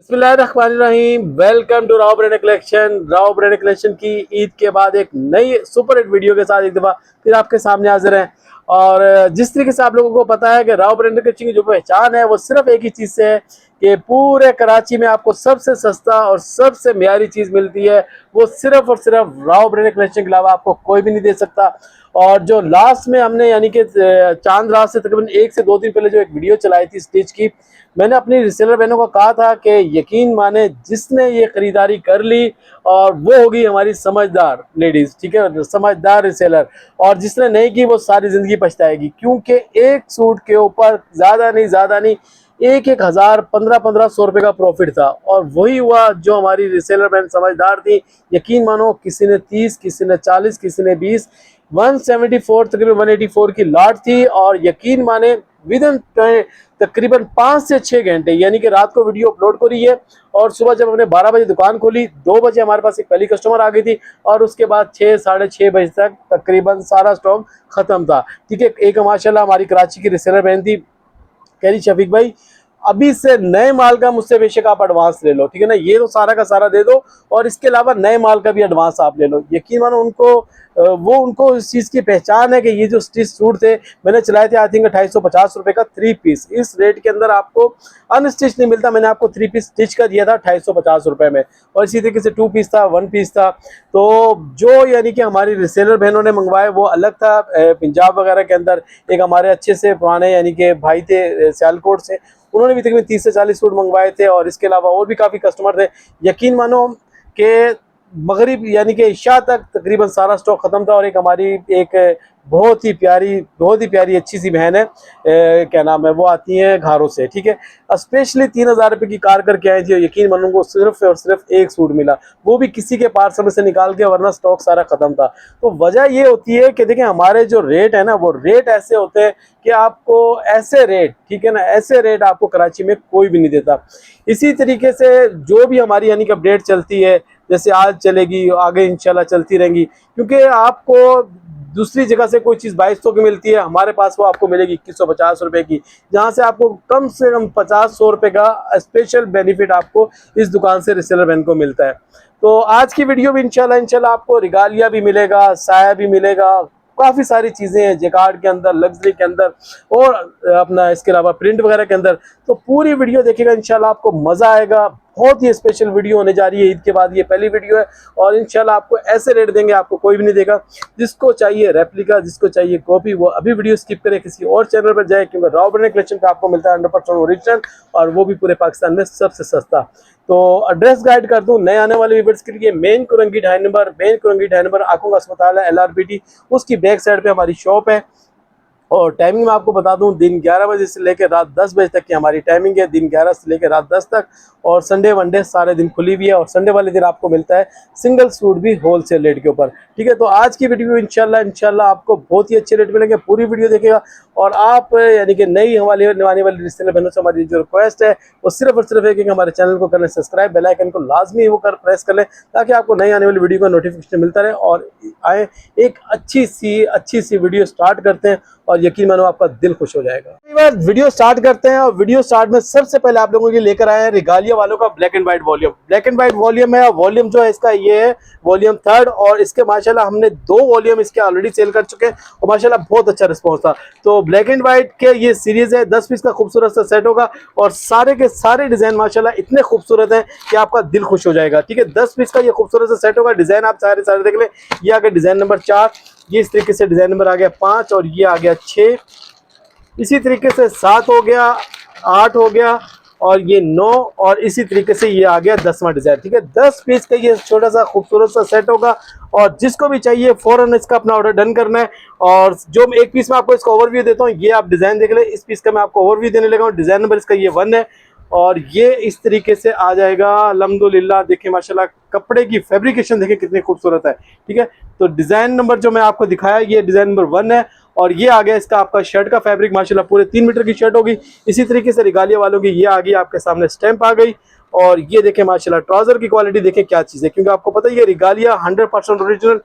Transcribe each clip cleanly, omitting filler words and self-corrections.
बिस्मिल्लाहिर्रहमानिर्रहीम। Welcome to Rao brand collection. Rao brand collection की ईद के बाद एक नई सुपर हिट वीडियो के साथ एक दफ़ा फिर आपके सामने हाजिर हैं। और जिस तरीके से आप लोगों को पता है कि राव ब्रांड कलेक्शन की जो पहचान है वो सिर्फ एक ही चीज़ से है कि पूरे कराची में आपको सबसे सस्ता और सबसे म्यारी चीज़ मिलती है। वो सिर्फ और सिर्फ राव ब्रांड कलेक्शन के अलावा आपको कोई भी नहीं दे सकता। और जो लास्ट में हमने यानी कि चांद रात से तकरीबन 1 से 2 दिन पहले जो एक वीडियो चलाई थी स्टिच की, मैंने अपनी रिसेलर बहनों को कहा था कि यकीन माने जिसने ये खरीदारी कर ली और वो होगी हमारी समझदार लेडीज, ठीक है, समझदार रिसेलर। और जिसने नहीं की वो सारी जिंदगी पछताएगी, क्योंकि एक सूट के ऊपर ज्यादा नहीं 1,000 1500 रुपए का प्रॉफिट था। और वही हुआ जो हमारी रिसेलर बहन समझदार थी। यकीन मानो किसी ने 30, किसी ने 40, किसी ने 20, 174 तकरीबन 184 की लॉट थी। और यकीन माने विद इन तकरीबन 5 से 6 घंटे, यानी कि रात को वीडियो अपलोड करी है और सुबह जब हमने 12 बजे दुकान खोली, 2 बजे हमारे पास एक पहली कस्टमर आ गई थी और उसके बाद 6 साढ़े 6 बजे तक तकरीबन सारा स्टॉक खत्म था। ठीक है, एक माशाल्लाह हमारी कराची की रिसेलर बहन थी, कह रही शफीक भाई अभी से नए माल का मुझसे बेशक आप एडवांस ले लो, ठीक है ना, ये तो सारा का सारा दे दो और इसके अलावा नए माल का भी एडवांस आप ले लो। यकीन मानो उनको इस चीज़ की पहचान है कि ये जो स्टिच सूट थे मैंने चलाए थे आई थिंक 250 रुपए का 3 पीस। इस रेट के अंदर आपको अनस्टिच नहीं मिलता। मैंने आपको 3 पीस स्टिच का दिया था 250 रुपए में, और इसी तरीके से 2 पीस था, 1 पीस था। तो जो यानी कि हमारी रिसेलर बहनों ने मंगवाए वो अलग था। पंजाब वगैरह के अंदर एक हमारे अच्छे से पुराने यानी कि भाई थे सियालकोट से, उन्होंने भी तकरीबन 30 से 40 सूट मंगवाए थे और इसके अलावा और भी काफ़ी कस्टमर थे। यकीन मानो कि मगरिब यानी कि इशा तक तकरीबन सारा स्टॉक खत्म था। और एक हमारी एक बहुत ही प्यारी अच्छी सी बहन है, क्या नाम है, वो आती है घारों से, ठीक है, स्पेशली 3,000 रुपये की कार करके आई थी। यकीन मानो को सिर्फ और सिर्फ एक सूट मिला, वो भी किसी के पार्सल में से निकाल के, वरना स्टॉक सारा खत्म था। तो वजह ये होती है कि देखिए हमारे जो रेट है ना वो रेट ऐसे होते हैं कि आपको ऐसे रेट, ठीक है ना, ऐसे रेट आपको कराची में कोई भी नहीं देता। इसी तरीके से जो भी हमारी यानी कि अपडेट चलती है, जैसे आज चलेगी आगे इंशाल्लाह चलती रहेंगी, क्योंकि आपको दूसरी जगह से कोई चीज़ 2200 की मिलती है, हमारे पास वो आपको मिलेगी 2150 रुपए की, जहां से आपको कम से कम 50-100 रुपए का स्पेशल बेनिफिट आपको इस दुकान से रिसेलर बहन को मिलता है। तो आज की वीडियो भी इंशाल्लाह आपको रिगालिया भी मिलेगा, साया भी मिलेगा, काफ़ी सारी चीज़ें हैं जेकार्ड के अंदर, लग्जरी के अंदर और अपना इसके अलावा प्रिंट वगैरह के अंदर। तो पूरी वीडियो देखिएगा, इंशाल्लाह आपको मज़ा आएगा। बहुत ही स्पेशल वीडियो होने जा रही है, ईद के बाद ये पहली वीडियो है और इंशाल्लाह आपको ऐसे रेट देंगे आपको कोई भी नहीं देगा। जिसको चाहिए रेप्लिका, जिसको चाहिए कॉपी, वो अभी वीडियो स्किप करे, किसी और चैनल पर जाए, क्योंकि राव ब्रांड कलेक्शन का आपको मिलता है 100% ओरिजिनल और वो भी पूरे पाकिस्तान में सबसे सस्ता। तो एड्रेस गाइड कर दूं नए आने वाले व्यूअर्स के लिए, मेन कुरंगी 2.5 नंबर आंखों का अस्पताल है LRBT, उसकी बैक साइड पे हमारी शॉप है। और टाइमिंग मैं आपको बता दूं, दिन 11 बजे से लेकर रात 10 बजे तक की हमारी टाइमिंग है, दिन 11 से लेकर रात 10 तक। और संडे वनडे सारे दिन खुली हुई है और संडे वाले दिन आपको मिलता है सिंगल सूट भी होलसेल रेट के ऊपर, ठीक है। तो आज की वीडियो इंशाल्लाह आपको बहुत ही अच्छे रेट मिलेंगे, पूरी वीडियो देखिएगा। और आप यानी कि नई हमारे आने वाली रिश्तेदार बहनों से हमारी जो रिक्वेस्ट है वो सिर्फ और सिर्फ है कि हमारे चैनल को कर लें सब्सक्राइब, बेल आइकन को लाजमी वो कर प्रेस कर लें, ताकि आपको नई आने वाली वीडियो का नोटिफिकेशन मिलता रहे। और आए एक अच्छी सी वीडियो स्टार्ट करते हैं और यकीन मानो आपका दिल खुश हो जाएगा। वीडियो स्टार्ट करते हैं और वीडियो स्टार्ट में सबसे पहले आप लोगों के लिए लेकर आए हैं रिगालिया वालों का black and white volume. Black and white volume है, वॉल्यूम जो है इसका ये है वॉल्यूम 3 और इसके माशाल्लाह हमने 2 वॉल्यूम इसके ऑलरेडी सेल कर चुके हैं और माशाल्लाह बहुत अच्छा रिस्पॉन्स था। तो ब्लैक एंड व्हाइट के ये सीरीज है, 10 पीस का खूबसूरत सा सेट होगा और सारे के सारे डिजाइन माशाल्लाह इतने खूबसूरत हैं कि आपका दिल खुश हो जाएगा, ठीक है। 10 पीस का ये खूबसूरत सा सेट होगा। डिजाइन आप सारे देख लें, ये आ गया डिजाइन नंबर 4, ये इस तरीके से डिजाइन नंबर आ गया 5 और ये आ गया 6, इसी तरीके से 7 हो गया, 8 हो गया और ये 9 और इसी तरीके से ये आ गया 10वां डिजाइन, ठीक है। 10 पीस का ये छोटा सा खूबसूरत सा सेट होगा और जिसको भी चाहिए फौरन इसका अपना ऑर्डर डन करना है। और जो एक पीस में आपको इसका ओवरव्यू देता हूँ, ये आप डिजाइन देख ले, इस पीस का मैं आपको ओवरव्यू देने लगा हूँ। डिजाइन नंबर इसका ये 1 है और ये इस तरीके से आ जाएगा अल्हम्दुलिल्लाह। देखिए माशाल्लाह कपड़े की फैब्रिकेशन देखिए कितनी खूबसूरत है, ठीक है। तो डिजाइन नंबर जो मैं आपको दिखाया ये डिजाइन नंबर 1 है और ये आ गया इसका आपका शर्ट का फैब्रिक, माशाल्लाह पूरे 3 मीटर की शर्ट होगी। इसी तरीके से रिगालिया वालों की ये आ गई आपके सामने स्टैंप आ गई और ये देखें माशाल्लाह ट्राउजर की क्वालिटी देखें क्या चीज़ है, क्योंकि आपको पता है ये रिगालिया 100% ओरिजिनल,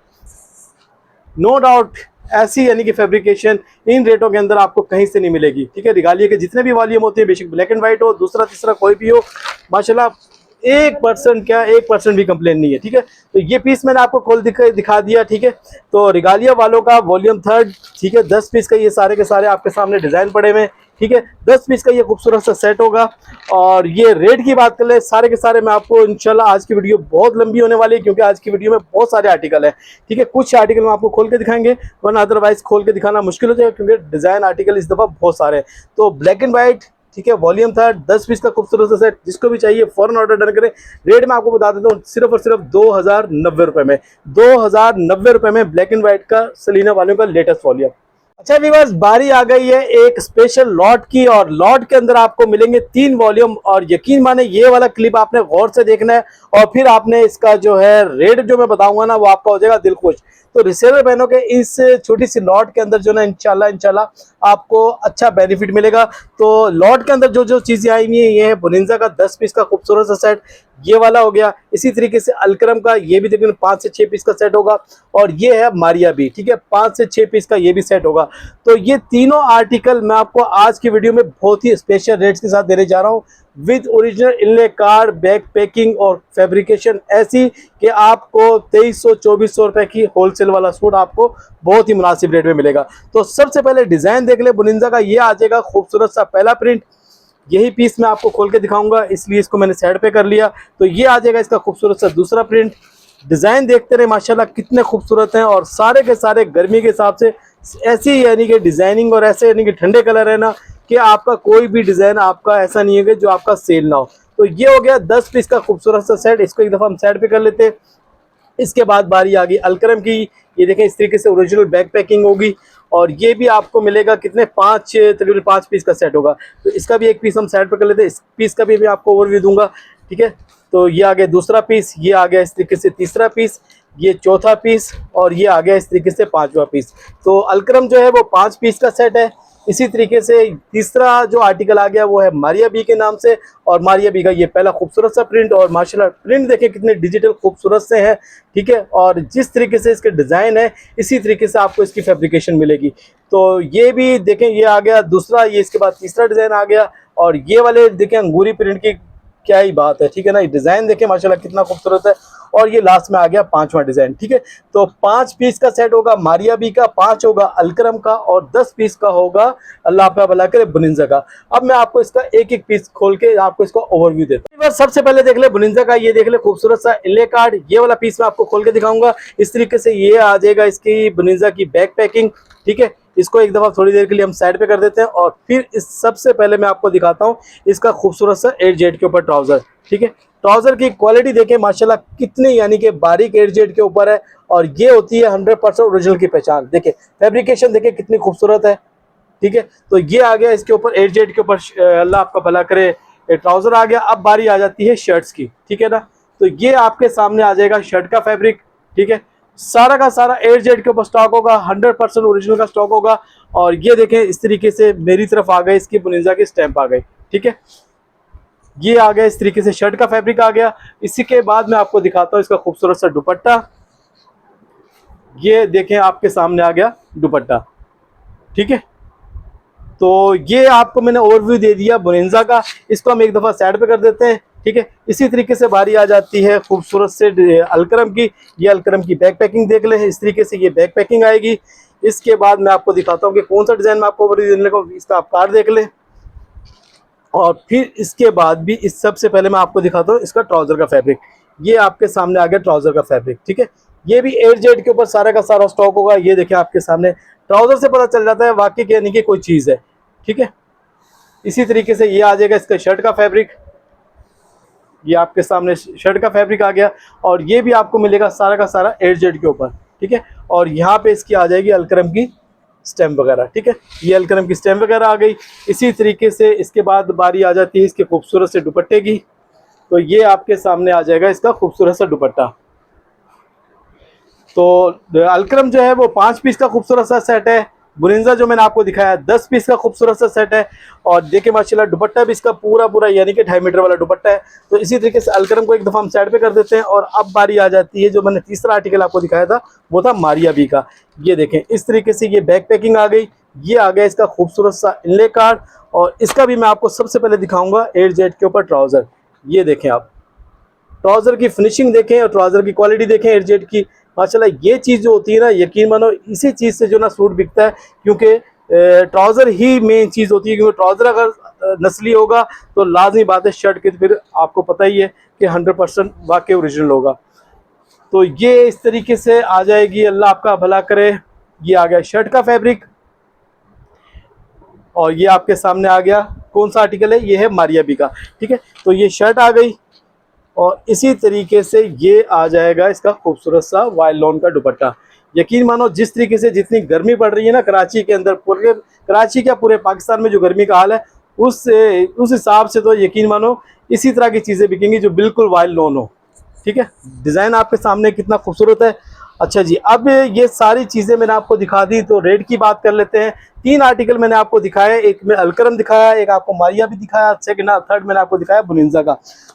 नो डाउट ऐसी यानी कि फैब्रिकेशन इन रेटों के अंदर आपको कहीं से नहीं मिलेगी। ठीक है, रिगालिया के जितने भी वॉल्यूम होते हैं, बेशक ब्लैक एंड व्हाइट हो, दूसरा तीसरा कोई भी हो, माशाल्लाह 1% क्या 1% भी कंप्लेन नहीं है। ठीक है, तो ये पीस मैंने आपको खोल दिखा दिया। ठीक है, तो रिगालिया वालों का वॉल्यूम 3, ठीक है, 10 पीस का ये सारे के सारे आपके सामने डिजाइन पड़े हुए हैं। ठीक है, 10 पीस का ये खूबसूरत सा सेट होगा। और ये रेट की बात कर ले, सारे के सारे मैं आपको इंशाल्लाह, आज की वीडियो बहुत लंबी होने वाली है क्योंकि आज की वीडियो में बहुत सारे आर्टिकल है। ठीक है, कुछ आर्टिकल मैं आपको खोल के दिखाएंगे, वरना अदरवाइज खोल के दिखाना मुश्किल हो जाएगा क्योंकि डिजाइन आर्टिकल इस दफा बहुत सारे हैं। तो ब्लैक एंड व्हाइट, ठीक है, वॉल्यूम था, 10 पीस का खूबसूरत सा सेट, जिसको भी चाहिए फौरन ऑर्डर डन करें। रेट मैं आपको बता देता हूँ, सिर्फ और सिर्फ 2090 रुपए में, 2090 रुपए में ब्लैक एंड व्हाइट का सलीना वालों का लेटेस्ट वॉल्यूम। अच्छा व्यूअर्स, बारी आ गई है एक स्पेशल लॉट की, और लॉट के अंदर आपको मिलेंगे 3 वॉल्यूम। और यकीन माने ये वाला क्लिप आपने गौर से देखना है और फिर आपने इसका जो है रेट जो मैं बताऊंगा ना, वो आपका हो जाएगा दिल खुश। तो रिसेलर बहनों के इस छोटी सी लॉट के अंदर जो ना इंशाल्लाह आपको अच्छा बेनिफिट मिलेगा। तो लॉट के अंदर जो जो चीजें आई हुई है, ये है बोनिंजा का 10 पीस का खूबसूरत सा सेट, ये वाला हो गया। इसी तरीके से अलक्रम का ये भी देखिए 5 से 6 पीस का सेट होगा, और ये है मारिया भी, ठीक है, 5 से 6 पीस का ये भी सेट होगा। तो ये तीनों आर्टिकल मैं आपको आज की वीडियो में बहुत ही स्पेशल रेट्स के साथ देने जा रहा हूँ, with original inlay card, back packing और फैब्रिकेशन ऐसी कि आपको 2300-2400 रुपए की होलसेल वाला सूट आपको बहुत ही मुनासिब रेट में मिलेगा। तो सबसे पहले डिजाइन देख ले बोनिंजा का, ये आ जाएगा खूबसूरत सा पहला प्रिंट। यही पीस मैं आपको खोल के दिखाऊंगा, इसलिए इसको मैंने साइड पे कर लिया। तो ये आ जाएगा इसका खूबसूरत सा दूसरा प्रिंट। डिजाइन देखते रहे माशाल्लाह कितने खूबसूरत हैं, और सारे के सारे गर्मी के हिसाब से ऐसी यानी कि डिजाइनिंग और ऐसे यानी कि ठंडे कलर है ना, कि आपका कोई भी डिजाइन आपका ऐसा नहीं है कि जो आपका सेल ना हो। तो ये हो गया 10 पीस का खूबसूरत सा सेट, इसको एक दफा हम साइड पे कर लेते हैं। इसके बाद बारी आ गई अलकरम की। ये देखें इस तरीके से ओरिजिनल बैक पैकिंग होगी, और ये भी आपको मिलेगा कितने, तकरीबन 5 पीस का सेट होगा। तो इसका भी एक पीस हम साइड पर कर लेते हैं, इस पीस का भी मैं आपको ओवरव्यू दूंगा। ठीक है, तो ये आ गया दूसरा पीस, ये आ गया इस तरीके से तीसरा पीस, ये चौथा पीस, और ये आ गया इस तरीके से 5वां पीस। तो अलकरम जो है वो 5 पीस का सेट है। इसी तरीके से तीसरा जो आर्टिकल आ गया वो है मारिया बी के नाम से, और मारिया बी का ये पहला खूबसूरत सा प्रिंट, और माशाल्लाह प्रिंट देखें कितने डिजिटल खूबसूरत से है। ठीक है, और जिस तरीके से इसके डिज़ाइन है इसी तरीके से आपको इसकी फैब्रिकेशन मिलेगी। तो ये भी देखें, ये आ गया दूसरा, ये इसके बाद तीसरा डिज़ाइन आ गया, और ये वाले देखें अंगूरी प्रिंट की क्या ही बात है। ठीक है ना, डिज़ाइन देखें माशाल्लाह कितना खूबसूरत है। और ये लास्ट में आ गया 5वां डिज़ाइन। ठीक है, तो 5 पीस का सेट होगा मारिया बी का, 5 होगा अलकरम का, और 10 पीस का होगा, अल्लाह आपका भला करे, बोनिंजा का। अब मैं आपको इसका एक एक पीस खोल के आपको इसका ओवरव्यू देता हूँ। सबसे पहले देख ले बोनिंजा का, ये देख ले खूबसूरत सा इले कार्ड, ये वाला पीस मैं आपको खोल के दिखाऊंगा। इस तरीके से ये आ जाएगा इसकी बोनिंजा की बैक पैकिंग। ठीक है, इसको एक दफ़ा थोड़ी देर के लिए हम साइड पे कर देते हैं, और फिर इस सबसे पहले मैं आपको दिखाता हूँ इसका खूबसूरत सा 8 जेड के ऊपर ट्राउज़र। ठीक है, ट्राउज़र की क्वालिटी देखें माशाल्लाह कितनी यानी कि बारीक 8 जेड के ऊपर है, और ये होती है 100% ओरिजिनल की पहचान। देखें फैब्रिकेशन देखें कितनी खूबसूरत है। ठीक है, तो ये आ गया इसके ऊपर 8 जेड के ऊपर, अल्लाह आपका भला करे, ट्राउज़र आ गया। अब बारी आ जाती है शर्ट्स की। ठीक है ना, तो ये आपके सामने आ जाएगा शर्ट का फैब्रिक। ठीक है, सारा का सारा 8 जेड के ऊपर स्टॉक होगा, 100% ओरिजिनल का स्टॉक होगा। और ये देखें इस तरीके से मेरी तरफ आ गए, इसकी बोनिंजा की स्टैंप आ गई। ठीक है, ये आ गया इस तरीके से शर्ट का फैब्रिक आ गया। इसी के बाद मैं आपको दिखाता हूँ इसका खूबसूरत सा दुपट्टा। ये देखें आपके सामने आ गया दुपट्टा। ठीक है, तो ये आपको मैंने ओवरव्यू दे दिया बोनिंजा का, इसको हम एक दफ़ा साइड पे कर देते हैं। ठीक है, इसी तरीके से बारी आ जाती है खूबसूरत से अलकरम की। ये अलकरम की बैक पैकिंग देख ले, इस तरीके से ये बैक पैकिंग आएगी। इसके बाद मैं आपको दिखाता हूँ कि कौन सा डिज़ाइन में आपको ओवरव्यू देने को, इसका आप कार्ड देख ले। और फिर इसके बाद भी इस सबसे पहले मैं आपको दिखाता हूँ इसका ट्राउज़र का फैब्रिक। ये आपके सामने आ गया ट्राउज़र का फैब्रिक। ठीक है, ये भी 8 जेड के ऊपर सारा का सारा स्टॉक होगा। ये देखें आपके सामने, ट्राउज़र से पता चल जाता है वाकई के यानी कि कोई चीज़ है। ठीक है, इसी तरीके से ये आ जाएगा इसका शर्ट का फैब्रिक। ये आपके सामने शर्ट का फैब्रिक आ गया, और ये भी आपको मिलेगा सारा का सारा 8 जेड के ऊपर। ठीक है, और यहाँ पे इसकी आ जाएगी अलकरम की स्टैम्प वगैरह। ठीक है, ये अलकरम की स्टैम्प वगैरह आ गई। इसी तरीके से इसके बाद बारी आ जाती है इसके खूबसूरत से दुपट्टे की। तो ये आपके सामने आ जाएगा इसका खूबसूरत सा दुपट्टा। तो अलकरम जो है वो 5 पीस का खूबसूरत सा सेट है। बुरिंजा जो मैंने आपको दिखाया 10 पीस का खूबसूरत सा सेट है। और देखिए माशाल्लाह दुपट्टा भी इसका पूरा पूरा यानी कि 2.5 मीटर वाला दुपट्टा है। तो इसी तरीके से अलकरम को एक दफ़ा हम साइड पे कर देते हैं और अब बारी आ जाती है जो मैंने तीसरा आर्टिकल आपको दिखाया था, वो था मारिया बी का। ये देखें इस तरीके से ये बैक पैकिंग आ गई, ये आ गया इसका खूबसूरत सा इनले कार्ड। और इसका भी मैं आपको सबसे पहले दिखाऊंगा 8Z के ऊपर ट्राउज़र। ये देखें आप ट्राउज़र की फिनिशिंग देखें और ट्राउज़र की क्वालिटी देखें 8Z की। माशाल्लाह ये चीज़ जो होती है ना, यकीन मानो इसी चीज़ से जो ना सूट बिकता है, क्योंकि ट्राउज़र ही मेन चीज़ होती है। क्योंकि ट्राउज़र अगर नस्ली होगा तो लाजमी बात है शर्ट की तो फिर आपको पता ही है कि 100% वाकई ओरिजिनल होगा। तो ये इस तरीके से आ जाएगी, अल्लाह आपका भला करे। ये आ गया शर्ट का फैब्रिक और ये आपके सामने आ गया कौन सा आर्टिकल है, ये है मारिया बी का। ठीक है, तो ये शर्ट आ गई और इसी तरीके से ये आ जाएगा इसका खूबसूरत सा वाइल लॉन का दुपट्टा। यकीन मानो जिस तरीके से जितनी गर्मी पड़ रही है ना कराची के अंदर, पूरे कराची क्या पूरे पाकिस्तान में जो गर्मी का हाल है, उस हिसाब से तो यकीन मानो इसी तरह की चीज़ें बिकेंगी जो बिल्कुल वाइल लॉन हो। ठीक है, डिज़ाइन आपके सामने कितना खूबसूरत है। अच्छा जी, अब ये सारी चीज़ें मैंने आपको दिखा दी, तो रेट की बात कर लेते हैं। 3 आर्टिकल मैंने आपको दिखाया, एक में अलकरम दिखाया, एक आपको मारिया भी दिखाया, सेकंड थर्ड मैंने आपको दिखाया बुनिंजा का।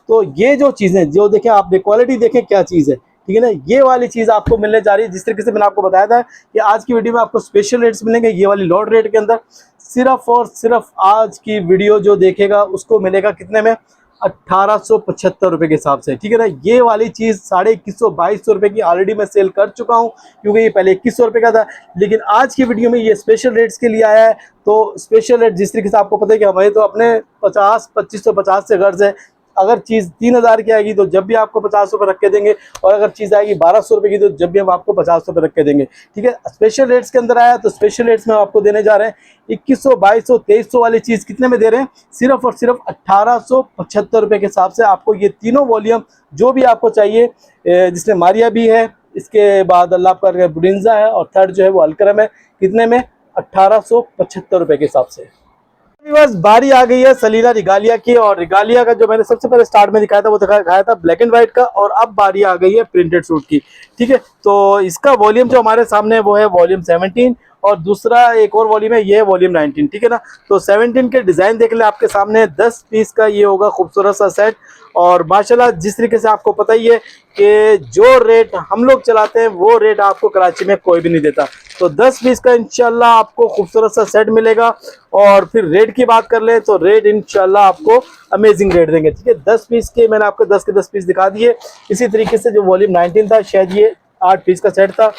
तो ये जो चीज़ें जो देखें आप क्वालिटी देखें क्या चीज़ है, ठीक है ना। ये वाली चीज़ आपको मिलने जा रही है जिस तरीके से मैंने आपको बताया था कि आज की वीडियो में आपको स्पेशल रेट्स मिलेंगे ये वाली लॉट रेट के अंदर। सिर्फ और सिर्फ आज की वीडियो जो देखेगा उसको मिलेगा कितने में, 1875 रुपये के हिसाब से। ठीक है ना, ये वाली चीज़ 2150-2200 रुपये की ऑलरेडी मैं सेल कर चुका हूँ, क्योंकि ये पहले 2100 रुपये का था। लेकिन आज की वीडियो में ये स्पेशल रेट्स के लिए आया है। तो स्पेशल रेट जिस तरीके से आपको पता है कि हमारे तो अपने 2550 से गर्ज है। अगर चीज़ 3000 की आएगी तो जब भी आपको 50 रुपये रख के देंगे, और अगर चीज़ आएगी 1200 रुपये की तो जब भी हम आपको 50 रुपये रख के देंगे। ठीक है, स्पेशल रेट्स के अंदर आया तो स्पेशल रेट्स में आपको देने जा रहे हैं 2100, 2200, 2300 वाली चीज़ कितने में दे रहे हैं, सिर्फ और सिर्फ 1875 रुपये के हिसाब से। आपको ये तीनों वॉल्यूम जो भी आपको चाहिए, जिसमें मारिया भी है, इसके बाद अल्लाह का बुरिंजा है और थर्ड जो है वो अलकरम है, कितने में, 1875 रुपये के हिसाब से। बस बारी आ गई है सलीना रिगालिया की। और रिगालिया का जो मैंने सबसे पहले स्टार्ट में दिखाया था वो दिखाया था ब्लैक एंड व्हाइट का, और अब बारी आ गई है प्रिंटेड सूट की। ठीक है, तो इसका वॉल्यूम जो हमारे सामने है वो है वॉल्यूम 17 और दूसरा एक और वॉल्यूम है, ये है वॉल्यूम 19। ठीक है ना, तो 17 के डिज़ाइन देख ले आपके सामने, 10 पीस का ये होगा खूबसूरत सा सेट। और माशाल्लाह जिस तरीके से आपको पता ही है कि जो रेट हम लोग चलाते हैं वो रेट आपको कराची में कोई भी नहीं देता। तो 10 पीस का इंशाल्लाह आपको खूबसूरत सा सेट मिलेगा। और फिर रेट की बात कर ले तो रेट इंशाल्लाह आपको अमेजिंग रेट देंगे। ठीक है, 10 पीस के मैंने आपको 10 के 10 पीस दिखा दिए। इसी तरीके से जो वॉल्यूम 19 था शायद ये 8 पीस का सेट था,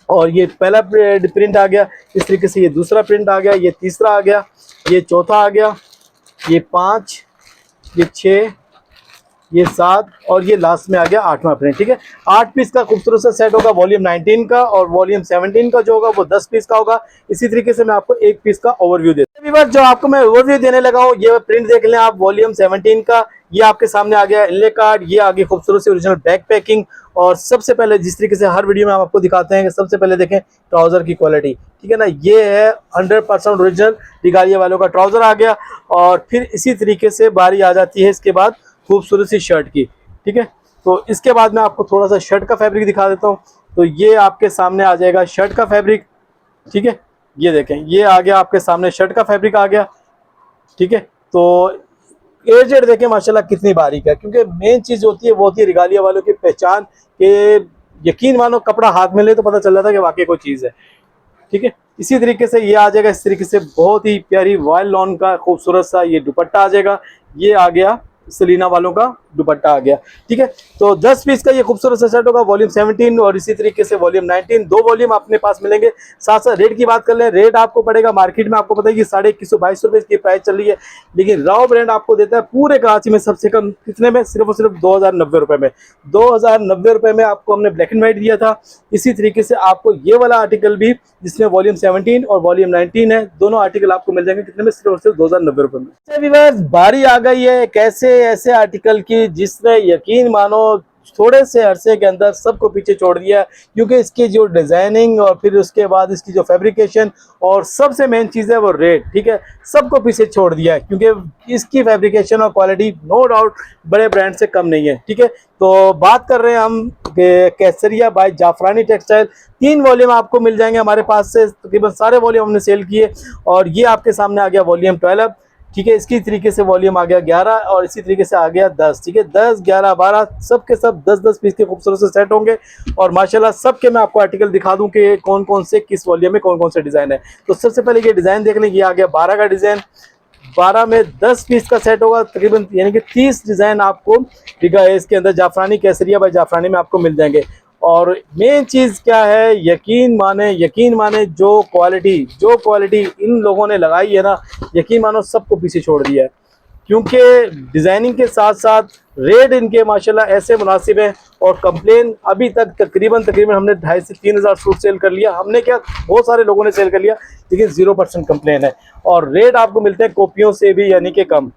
और ये पहला प्रिंट आ गया। इस तरीके से ये दूसरा प्रिंट आ गया, ये तीसरा आ गया, ये चौथा आ गया, ये 5, ये 6, ये 7 और ये लास्ट में आ गया 8वां प्रिंट। ठीक है, 8 पीस का खूबसूरत सा सेट होगा वॉल्यूम 19 का, और वॉल्यूम 17 का जो होगा वो 10 पीस का होगा। इसी तरीके से मैं आपको एक पीस का ओवरव्यू देता हूं। जो आपको मैं ओवरव्यू देने लगा हूँ, ये प्रिंट देख लें आप वॉल्यूम 17 का। ये आपके सामने आ गया इनले कार्ड, ये आगे खूबसूरत सी ओरिजिनल बैक पैकिंग। और सबसे पहले जिस तरीके से हर वीडियो में हम आपको दिखाते हैं कि सबसे पहले देखें ट्राउजर की क्वालिटी। ठीक है ना, ये है 100% ओरिजिनल रिगालिया वालों का ट्राउजर आ गया। और फिर इसी तरीके से बारी आ जाती है इसके बाद खूबसूरत सी शर्ट की। ठीक है, तो इसके बाद मैं आपको थोड़ा सा शर्ट का फैब्रिक दिखा देता हूँ। तो ये आपके सामने आ जाएगा शर्ट का फैब्रिक। ठीक है, ये देखें ये आ गया आपके सामने शर्ट का फैब्रिक आ गया। ठीक है, तो एजेड देखें माशाल्लाह कितनी बारीक है, क्योंकि मेन चीज़ होती है वो होती है रिगालिया वालों की पहचान के, यकीन मानो कपड़ा हाथ में ले तो पता चल जाता है कि वाकई कोई चीज़ है। ठीक है, इसी तरीके से ये आ जाएगा, इस तरीके से बहुत ही प्यारी वाइल्ड लॉन का खूबसूरत सा ये दुपट्टा आ जाएगा। ये आ गया सलीना वालों का दुपट्टा आ गया। ठीक है, तो 10 पीस का ये खूबसूरत सा सेट होगा वॉल्यूम 17 और इसी तरीके से वॉल्यूम 19, 2 वॉल्यूम अपने पास मिलेंगे। साथ साथ रेट की बात कर लें, रेट आपको पड़ेगा मार्केट में आपको पता है कि 2150-2200 रुपये की प्राइस चल रही है, लेकिन राव ब्रांड आपको देता है पूरे कराची में सबसे कम कितने में, सिर्फ और सिर्फ 2090 रुपये में। 2090 रुपये में आपको हमने ब्लैक एंड व्हाइट दिया था। इसी तरीके से आपको ये वाला आर्टिकल भी जिसमें वॉल्यूम 17 और वॉल्यूम 19 है, दोनों आर्टिकल आपको मिल जाएंगे कितने में, सिर्फ और सिर्फ 2090 रुपये में। बारी आ गई है कैसे ऐसे आर्टिकल की जिसने यकीन मानो थोड़े से अरसे के अंदर सबको पीछे छोड़ दिया है, क्योंकि इसकी जो डिज़ाइनिंग और फिर उसके बाद इसकी जो फैब्रिकेशन और सबसे मेन चीज़ है वो रेट, ठीक है, सबको पीछे छोड़ दिया है, क्योंकि इसकी फैब्रिकेशन और क्वालिटी नो डाउट बड़े ब्रांड से कम नहीं है, ठीक है। तो बात कर रहे हैं हम केसरिया बाय जाफरानी टेक्सटाइल। 3 वॉल्यूम आपको मिल जाएंगे हमारे पास से, तकरीबन सारे वॉल्यूम हमने सेल किए, और ये आपके सामने आ गया वॉल्यूम 12, ठीक है। इसकी तरीके से वॉल्यूम आ गया 11 और इसी तरीके से आ गया 10, ठीक है। 10, 11, 12 सब के सब 10-10 पीस के खूबसूरत से सेट होंगे, और माशाल्लाह सब के मैं आपको आर्टिकल दिखा दूं कि कौन कौन से किस वॉल्यूम में कौन कौन से डिज़ाइन है। तो सबसे पहले ये डिज़ाइन देख लें, ये आ गया 12 का डिज़ाइन। 12 में 10 पीस का सेट होगा, तकरीबन यानी कि 30 डिज़ाइन आपको इसके अंदर जाफरानी केसरिया बाय जाफरानी में आपको मिल जाएंगे। और मेन चीज़ क्या है, यकीन माने जो क्वालिटी इन लोगों ने लगाई है ना, यकीन मानो सबको पीछे छोड़ दिया है, क्योंकि डिज़ाइनिंग के साथ साथ रेट इनके माशाल्लाह ऐसे मुनासिब हैं। और कंप्लेन अभी तक तकरीबन हमने 2500 से 3000 सूट सेल कर लिया, हमने क्या बहुत सारे लोगों ने सेल कर लिया, लेकिन 0% कंप्लेन है, और रेट आपको मिलते हैं कॉपियों से भी यानी कि कम,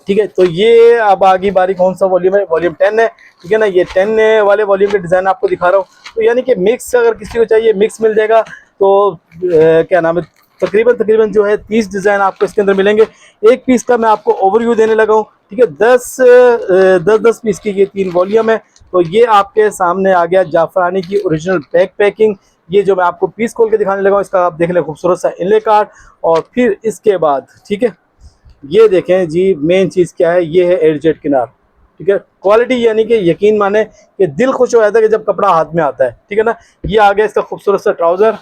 ठीक है। तो ये अब आगे बारी कौन सा वॉल्यूम है, वॉल्यूम 10 है, ठीक है ना। ये 10 वाले वॉल्यूम के डिज़ाइन आपको दिखा रहा हूँ। तो यानी कि मिक्स अगर किसी को चाहिए मिक्स मिल जाएगा। तो क्या नाम है, तकरीबन जो है 30 डिज़ाइन आपको इसके अंदर मिलेंगे। एक पीस का मैं आपको ओवरव्यू देने लगा हूँ, ठीक है। 10 पीस की ये 3 वॉल्यूम है। तो ये आपके सामने आ गया जाफरानी की ओरिजिनल पैकिंग। ये जो मैं आपको पीस खोल के दिखाने लगा हूँ, इसका आप देख लें खूबसूरत सा इनले कार्ड। और फिर इसके बाद ठीक है, ये देखें जी, मेन चीज़ क्या है, ये है एडजेड किनार, ठीक है। क्वालिटी यानी कि यकीन माने कि दिल खुश हो जाता है कि जब कपड़ा हाथ में आता है, ठीक है ना। ये आ गया इसका खूबसूरत सा ट्राउज़र,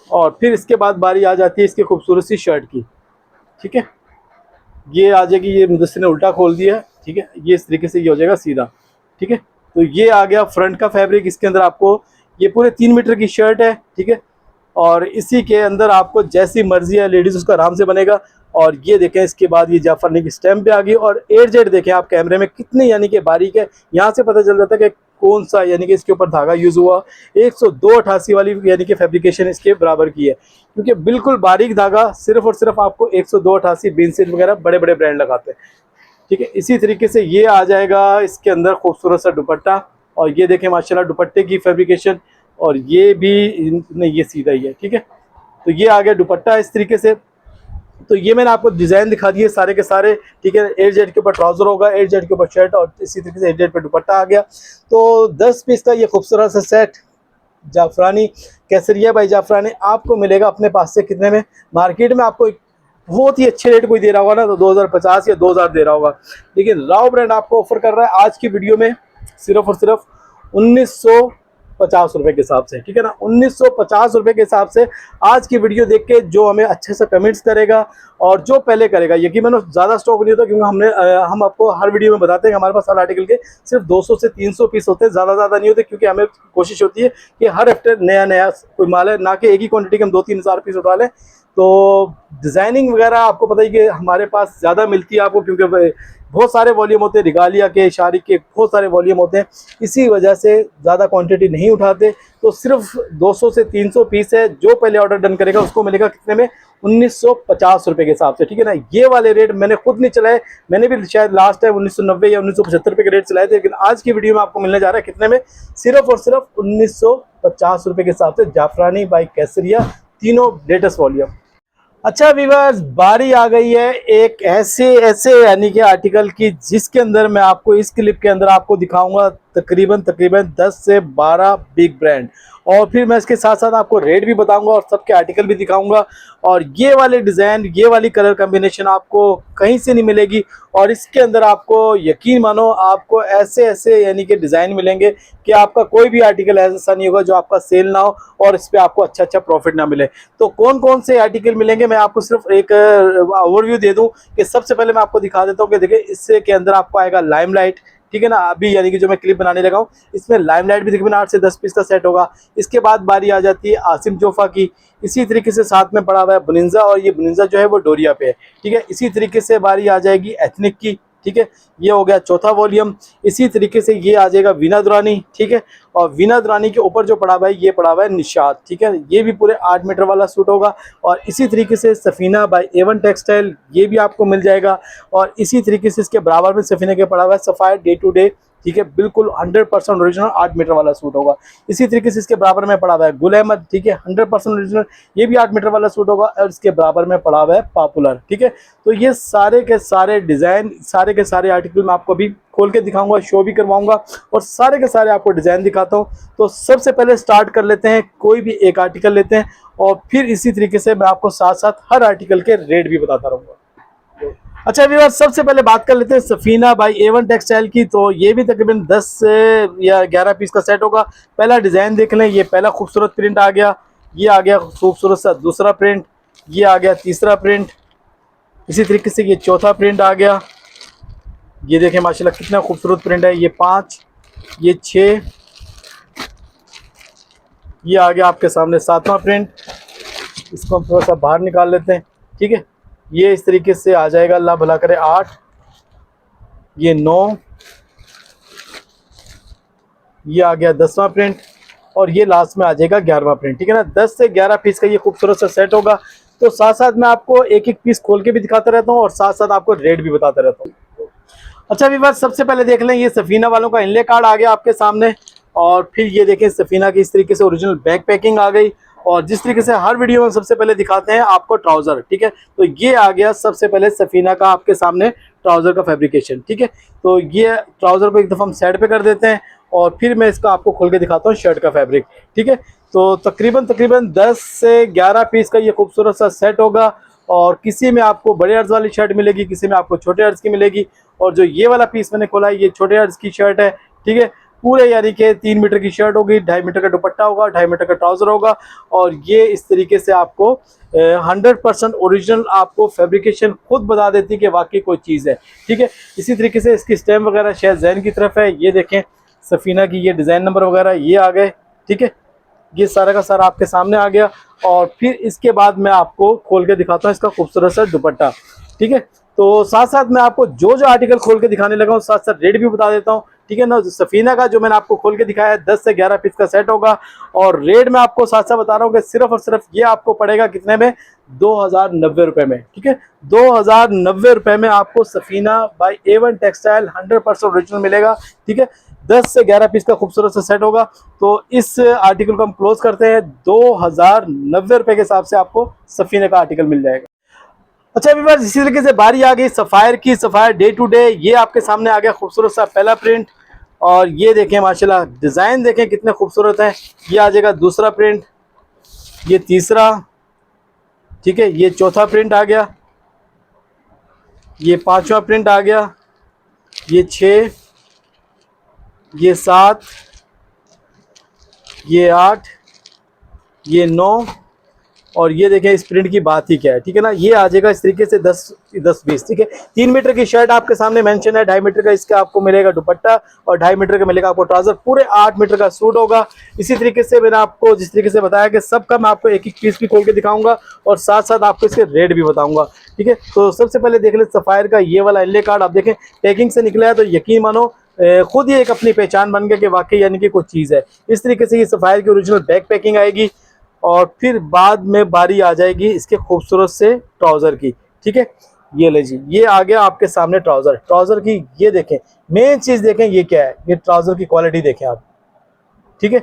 और फिर इसके बाद बारी आ जाती है इसकी खूबसूरत सी शर्ट की, ठीक है। ये आ जाएगी, ये मुदस्सिर ने उल्टा खोल दिया है, ठीक है। ये इस तरीके से ये हो जाएगा सीधा, ठीक है। तो ये आ गया फ्रंट का फैब्रिक। इसके अंदर आपको ये पूरे 3 मीटर की शर्ट है, ठीक है। और इसी के अंदर आपको जैसी मर्जी है लेडीज़ उसका आराम से बनेगा। और ये देखें, इसके बाद ये जाफरानी की स्टैम्प पे आ गई, और एड जेड देखें आप कैमरे में कितनी यानी कि बारीक है। यहाँ से पता चल जाता है कि कौन सा यानी कि इसके ऊपर धागा यूज़ हुआ। 102.88 वाली यानी कि फैब्रिकेशन इसके बराबर की है, क्योंकि बिल्कुल बारीक धागा सिर्फ और सिर्फ आपको 102.88 बीनसेट वगैरह बड़े बड़े ब्रांड लगाते हैं, ठीक है। इसी तरीके से ये आ जाएगा इसके अंदर खूबसूरत सा दुपट्टा, और ये देखें माशाल्लाह दुपट्टे की फैब्रिकेशन, और ये भी नहीं, ये सीधा ही है, ठीक है। तो ये आ गया दुपट्टा इस तरीके से। तो ये मैंने आपको डिज़ाइन दिखा दिए सारे के सारे, ठीक है। 8Z के ऊपर ट्राउज़र होगा, 8Z के ऊपर शर्ट, और इसी तरीके से 8Z पे दुपट्टा आ गया। तो 10 पीस का ये खूबसूरत सा सेट जाफरानी केसरिया बाय जाफरानी आपको मिलेगा अपने पास से कितने में, मार्केट में आपको बहुत ही अच्छे रेट कोई दे रहा होगा ना तो 2050 या 2000 दे रहा होगा, लेकिन राव ब्रांड आपको ऑफर कर रहा है आज की वीडियो में सिर्फ और सिर्फ 1950 रुपए के हिसाब से, ठीक है ना। 1950 रुपए के हिसाब से आज की वीडियो देख के जो हमें अच्छे से कमेंट्स करेगा और जो पहले करेगा, यकीन मानो ज़्यादा स्टॉक नहीं होता, क्योंकि हम आपको हर वीडियो में बताते हैं कि हमारे पास हर आर्टिकल के सिर्फ 200 से 300 पीस होते हैं, ज़्यादा नहीं होते, क्योंकि हमें कोशिश होती है कि हर हफ्ते नया कोई माल है, ना कि एक ही क्वान्टिटी के हम 2-3 हज़ार पीस उठा लें। तो डिज़ाइनिंग वगैरह आपको पता ही कि हमारे पास ज़्यादा मिलती है आपको, क्योंकि बहुत सारे वॉल्यूम होते हैं, रिगालिया के, शारिक के बहुत सारे वॉल्यूम होते हैं, इसी वजह से ज़्यादा क्वांटिटी नहीं उठाते। तो सिर्फ 200 से 300 पीस है, जो पहले ऑर्डर डन करेगा उसको मिलेगा कितने में, 1950 रुपये के हिसाब से, ठीक है ना। ये वाले रेट मैंने खुद नहीं चलाए, मैंने भी शायद लास्ट टाइम 1990 या 1975 रुपये के रेट चलाए थे, लेकिन आज की वीडियो में आपको मिलने जा रहा है कितने में, सिर्फ और सिर्फ 1950 रुपये के हिसाब से जाफरानी बाय केसरिया, तीनों लेटेस्ट वॉल्यूम। अच्छा वीवर्स, बारी आ गई है एक ऐसे यानी कि आर्टिकल की, जिसके अंदर मैं आपको इस क्लिप के अंदर आपको दिखाऊंगा तकरीबन 10 से 12 बिग ब्रांड, और फिर मैं इसके साथ साथ आपको रेट भी बताऊंगा और सबके आर्टिकल भी दिखाऊंगा। और ये वाले डिज़ाइन, ये वाली कलर कम्बिनेशन आपको कहीं से नहीं मिलेगी, और इसके अंदर आपको यकीन मानो आपको ऐसे यानी कि डिज़ाइन मिलेंगे कि आपका कोई भी आर्टिकल ऐसा नहीं होगा जो आपका सेल ना हो और इस पर आपको अच्छा प्रॉफिट ना मिले। तो कौन कौन से आर्टिकल मिलेंगे मैं आपको सिर्फ एक ओवरव्यू दे दूं कि सबसे पहले मैं आपको दिखा देता हूं कि देखिए इससे के अंदर आपको आएगा लाइमलाइट, ठीक है ना। अभी यानी कि जो मैं क्लिप बनाने लगा हूँ इसमें लाइमलाइट भी तकरीबन 8 से 10 पीस का सेट होगा। इसके बाद बारी आ जाती है आसिम जोफा की, इसी तरीके से साथ में पड़ा हुआ है बुनिंजा, और ये बुनिंजा जो है वो डोरिया पे है, ठीक है। इसी तरीके से बारी आ जाएगी एथनिक की, ठीक है, ये हो गया चौथा वॉल्यूम। इसी तरीके से ये आ जाएगा वीना दुरानी, ठीक है, और वीना दुरानी के ऊपर जो पड़ा हुआ है ये पड़ा हुआ है निशात, ठीक है, ये भी पूरे 8 मीटर वाला सूट होगा। और इसी तरीके से सफीना बाय A1 टेक्सटाइल, ये भी आपको मिल जाएगा। और इसी तरीके से इसके बराबर में सफीना के पड़ा हुआ है सफ़ायर डे टू डे ठीक है, बिल्कुल 100% ओरिजिनल 8 मीटर वाला सूट होगा। इसी तरीके से इसके बराबर में पड़ा हुआ है गुल अहमद, ठीक है, 100% ओरिजिनल, ये भी 8 मीटर वाला सूट होगा। और इसके बराबर में पड़ा हुआ है पॉपुलर, ठीक है। तो ये सारे के सारे डिज़ाइन, सारे के सारे आर्टिकल मैं आपको अभी खोल के दिखाऊंगा, शो भी करवाऊंगा और सारे के सारे आपको डिज़ाइन दिखाता हूँ। तो सबसे पहले स्टार्ट कर लेते हैं, कोई भी एक आर्टिकल लेते हैं और फिर इसी तरीके से मैं आपको साथ साथ हर आर्टिकल के रेट भी बताता रहूँगा। अच्छा व्यूअर्स, सबसे पहले बात कर लेते हैं सफीना बाय A1 टेक्सटाइल की। तो ये भी तकरीबन 10 से या 11 पीस का सेट होगा। पहला डिज़ाइन देख लें, ये पहला खूबसूरत प्रिंट आ गया, ये आ गया खूबसूरत सा दूसरा प्रिंट, ये आ गया तीसरा प्रिंट, इसी तरीके से ये चौथा प्रिंट आ गया। ये देखें माशाल्लाह कितना खूबसूरत प्रिंट है। ये 5, ये 6, ये आ गया आपके सामने 7वां प्रिंट। इसको हम थोड़ा सा बाहर निकाल लेते हैं, ठीक है। ये इस तरीके से आ जाएगा, अल्लाह भला करे, 8, ये 9, ये आ गया 10वां प्रिंट और ये लास्ट में आ जाएगा 11वां प्रिंट, ठीक है ना। 10 से 11 पीस का ये खूबसूरत सा सेट होगा। तो साथ साथ मैं आपको एक एक पीस खोल के भी दिखाता रहता हूँ और साथ साथ आपको रेट भी बताता रहता हूँ। अच्छा व्यूअर्स, सबसे पहले देख लें, ये सफीना वालों का इनले कार्ड आ गया आपके सामने और फिर ये देखें सफीना की इस तरीके से ओरिजिनल बैक पैकिंग आ गई। और जिस तरीके से हर वीडियो में सबसे पहले दिखाते हैं आपको ट्राउज़र, ठीक है। तो ये आ गया सबसे पहले सफीना का आपके सामने ट्राउज़र का फैब्रिकेशन, ठीक है। तो ये ट्राउज़र को एक दफ़ा हम साइड पे कर देते हैं और फिर मैं इसका आपको खोल के दिखाता हूँ शर्ट का फैब्रिक, ठीक है। तो तकरीबन 10 से 11 पीस का ये खूबसूरत सा सेट होगा और किसी में आपको बड़े अर्ज वाली शर्ट मिलेगी, किसी में आपको छोटे अर्ज की मिलेगी। और जो ये वाला पीस मैंने खोला है, ये छोटे अर्ज की शर्ट है, ठीक है। पूरे यानी कि 3 मीटर की शर्ट होगी, 2.5 मीटर का दुपट्टा होगा, 2.5 मीटर का ट्राउज़र होगा और ये इस तरीके से आपको 100% ओरिजिनल आपको फैब्रिकेशन खुद बता देती है कि वाकई कोई चीज़ है, ठीक है। इसी तरीके से इसकी स्टैम्प वगैरह शायद जैन की तरफ है, ये देखें सफीना की ये डिज़ाइन नंबर वगैरह ये आ गए, ठीक है। ये सारा का सारा आपके सामने आ गया और फिर इसके बाद मैं आपको खोल के दिखाता हूँ इसका खूबसूरत सा दुपट्टा, ठीक है। तो साथ साथ मैं आपको जो जो आर्टिकल खोल के दिखाने लगा हूँ साथ साथ रेट भी बता देता हूँ, ठीक है ना। सफीना का जो मैंने आपको खोल के दिखाया है 10 से 11 पीस का सेट होगा और रेट मैं आपको साथ साथ बता रहा हूँ कि सिर्फ और सिर्फ ये आपको पड़ेगा कितने में, 2090 रुपये में, ठीक है। 2090 रुपये में आपको Safina bye A1 textile 100% original मिलेगा, ठीक है। 10 से 11 पीस का खूबसूरत सा सेट होगा। तो इस आर्टिकल को हम क्लोज करते हैं, 2090 रुपये के हिसाब से आपको सफीना का आर्टिकल मिल जाएगा। अच्छा व्यूअर्स, इसी तरीके से बारी आ गई सफ़ायर की। सफ़ायर डे टू डे, ये आपके सामने आ गया खूबसूरत सा पहला प्रिंट और ये देखें माशाल्लाह डिज़ाइन देखें कितने खूबसूरत हैं। ये आ जाएगा दूसरा प्रिंट, ये तीसरा, ठीक है, ये चौथा प्रिंट आ गया, ये 5वां प्रिंट आ गया, ये 6, ये 7, ये 8, ये 9 और ये देखें इस प्रिंट की बात ही क्या है, ठीक है ना। ये आ जाएगा इस तरीके से 10-20, ठीक है। 3 मीटर की शर्ट आपके सामने मेंशन है, 2.5 मीटर का इसका आपको मिलेगा दुपट्टा और 2.5 मीटर का मिलेगा आपको ट्राउजर, पूरे 8 मीटर का सूट होगा। इसी तरीके से मैंने आपको जिस तरीके से बताया कि सबका मैं आपको एक एक पीस भी खोल के दिखाऊंगा और साथ साथ आपको इसके रेट भी बताऊंगा, ठीक है। तो सबसे पहले देख ले सफ़ायर का ये वाला इनले कार्ड, आप देखें पैकिंग से निकला है तो यकीन मानो खुद ही एक अपनी पहचान बन गया कि वाकई यानी कि कोई चीज़ है। इस तरीके से ये सफ़ायर की ओरिजिनल बैक पैकिंग आएगी और फिर बाद में बारी आ जाएगी इसके खूबसूरत से ट्राउज़र की, ठीक है। ये ले जी, ये आ गया आपके सामने ट्राउज़र। ट्राउज़र की ये देखें, मेन चीज़ देखें ये क्या है, ये ट्राउज़र की क्वालिटी देखें आप, ठीक है।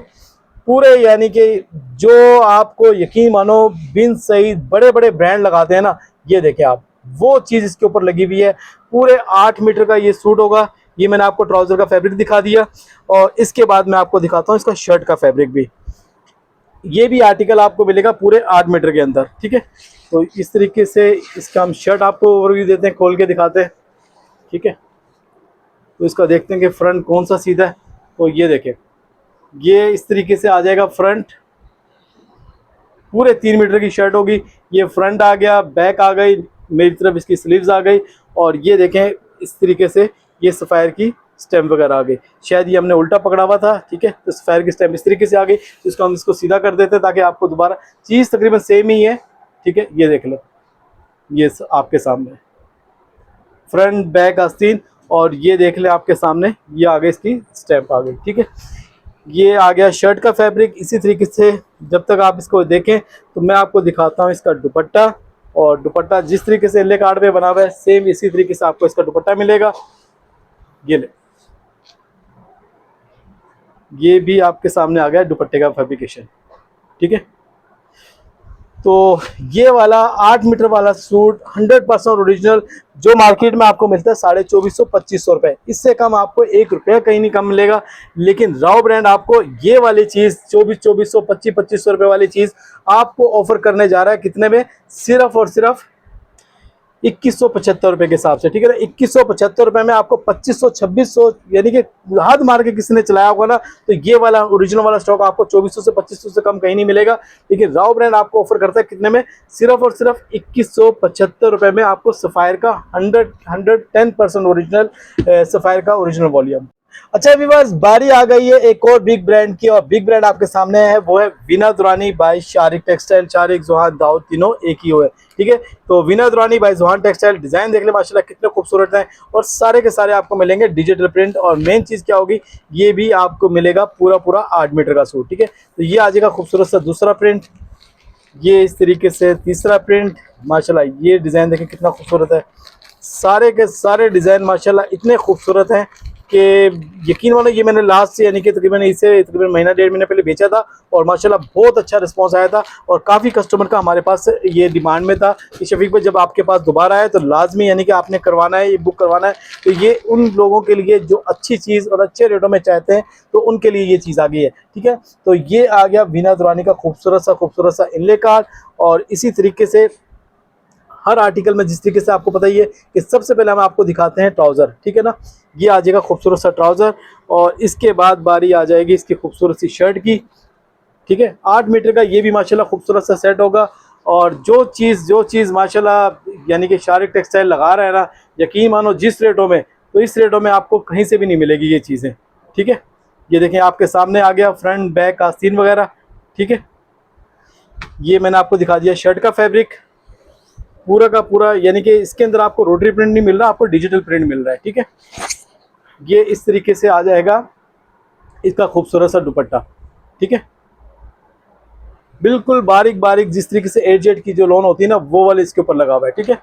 पूरे यानी कि जो आपको यकीन मानो बिन सही बड़े बड़े ब्रांड लगाते हैं ना, ये देखें आप, वो चीज़ इसके ऊपर लगी हुई है। पूरे 8 मीटर का ये सूट होगा। ये मैंने आपको ट्राउज़र का फैब्रिक दिखा दिया और इसके बाद मैं आपको दिखाता हूँ इसका शर्ट का फैब्रिक भी। ये भी आर्टिकल आपको मिलेगा पूरे 8 मीटर के अंदर, ठीक है। तो इस तरीके से इसका हम शर्ट आपको ओवरव्यू देते हैं, खोल के दिखाते हैं, ठीक है। तो इसका देखते हैं कि फ्रंट कौन सा सीधा है। तो ये देखें, ये इस तरीके से आ जाएगा फ्रंट, पूरे 3 मीटर की शर्ट होगी। ये फ्रंट आ गया, बैक आ गई, मेरी तरफ इसकी स्लीव्स आ गई और ये देखें इस तरीके से ये सफ़ायर की स्टैम्प वगैरह आ गई। शायद ये हमने उल्टा पकड़ा हुआ था, ठीक है। तो सफ़ायर की स्टैम्प इस तरीके से आ गई, तो इसको हम इसको सीधा कर देते हैं ताकि आपको दोबारा चीज़ तकरीबन सेम ही है, ठीक है। ये देख लो, ये आपके सामने फ्रंट बैक आस्तीन और ये देख ले आपके सामने ये आ गई इसकी स्टैम्प आ गई, ठीक है। ये आ गया शर्ट का फैब्रिक। इसी तरीके से जब तक आप इसको देखें तो मैं आपको दिखाता हूँ इसका दुपट्टा। और दुपट्टा जिस तरीके से इनले कार्ड पे बना हुआ है सेम इसी तरीके से आपको इसका दुपट्टा मिलेगा। ये ले, ये भी आपके सामने आ गया दुपट्टे का फैब्रिकेशन, ठीक है। तो ये वाला 8 मीटर वाला सूट 100% ओरिजिनल, जो मार्केट में आपको मिलता है 2400-2500 रुपये, इससे कम आपको 1 रुपया कहीं नहीं कम मिलेगा। लेकिन राव ब्रांड आपको ये वाली चीज़ 2400, 2500 रुपये वाली चीज़ आपको ऑफर करने जा रहा है कितने में, सिर्फ और सिर्फ 2175 रुपये के हिसाब से, ठीक है ना। 2175 रुपये में आपको 2500-2600, यानी कि हाथ मार के किसी ने चलाया होगा ना, तो ये वाला ओरिजिनल वाला स्टॉक आपको 2400 से 2500 से कम कहीं नहीं मिलेगा। लेकिन राव ब्रांड आपको ऑफर करता है कितने में, सिर्फ और सिर्फ 2175 रुपये में आपको सफ़ायर का 110% ओरिजिनल सफ़ायर का ओरिजिनल वॉल्यूम। अच्छा व्यूअर्स, बारी आ गई है एक और बिग ब्रांड की, और बिग ब्रांड आपके सामने है, वो है वीना दुरानी बाय शारिक टेक्सटाइल। शारिक, जोहान, दाऊद तीनों एक ही हो है, ठीक है। तो Veena Durrani by Johan textile, design देख ले माशाल्लाह कितने खूबसूरत हैं, और सारे के सारे आपको मिलेंगे डिजिटल प्रिंट। और मेन चीज़ क्या होगी, ये भी आपको मिलेगा पूरा पूरा 8 मीटर का सूट, ठीक है। तो ये आ जाएगा खूबसूरत सा दूसरा प्रिंट, ये इस तरीके से तीसरा प्रिंट, माशाल्लाह ये डिज़ाइन देखें कितना खूबसूरत है। सारे के सारे डिज़ाइन माशाल्लाह इतने खूबसूरत हैं कि यकीन मानो, ये मैंने लास्ट से यानी कि तकरीबन इसे तकरीबन महीना 1.5 महीने पहले बेचा था, और माशाल्लाह बहुत अच्छा रिस्पांस आया था, और काफ़ी कस्टमर का हमारे पास ये डिमांड में था कि शफीक भाई जब आपके पास दोबारा आए तो लाजमी यानी कि आपने करवाना है, ये बुक करवाना है। तो ये उन लोगों के लिए जो अच्छी चीज़ और अच्छे रेटों में चाहते हैं, तो उनके लिए ये चीज़ आ गई है, ठीक है। तो ये आ गया वीना दुरानी का खूबसूरत सा इनले कार्ड। और इसी तरीके से हर आर्टिकल में जिस तरीके से आपको पता ही है कि सबसे पहले हम आपको दिखाते हैं ट्राउज़र, ठीक है ना। ये आ जाएगा खूबसूरत सा ट्राउज़र, और इसके बाद बारी आ जाएगी इसकी खूबसूरत सी शर्ट की, ठीक है। 8 मीटर का ये भी माशाल्लाह खूबसूरत सा सेट होगा। और जो चीज़ माशाल्लाह यानी कि शारिक टेक्सटाइल लगा रहा है ना, यकीन मानो जिस रेटों में, तो इस रेटों में आपको कहीं से भी नहीं मिलेगी ये चीज़ें, ठीक है। ये देखें आपके सामने आ गया फ्रंट बैक आस्तीन वगैरह, ठीक है। ये मैंने आपको दिखा दिया शर्ट का फैब्रिक पूरा का पूरा, यानी कि इसके अंदर आपको रोटरी प्रिंट नहीं मिल रहा, आपको डिजिटल प्रिंट मिल रहा है, ठीक है। ये इस तरीके से आ जाएगा इसका खूबसूरत सा दुपट्टा, ठीक है। बिल्कुल बारीक बारीक जिस तरीके से एजेड की जो लोन होती है ना, वो वाले इसके ऊपर लगा हुआ है, ठीक है।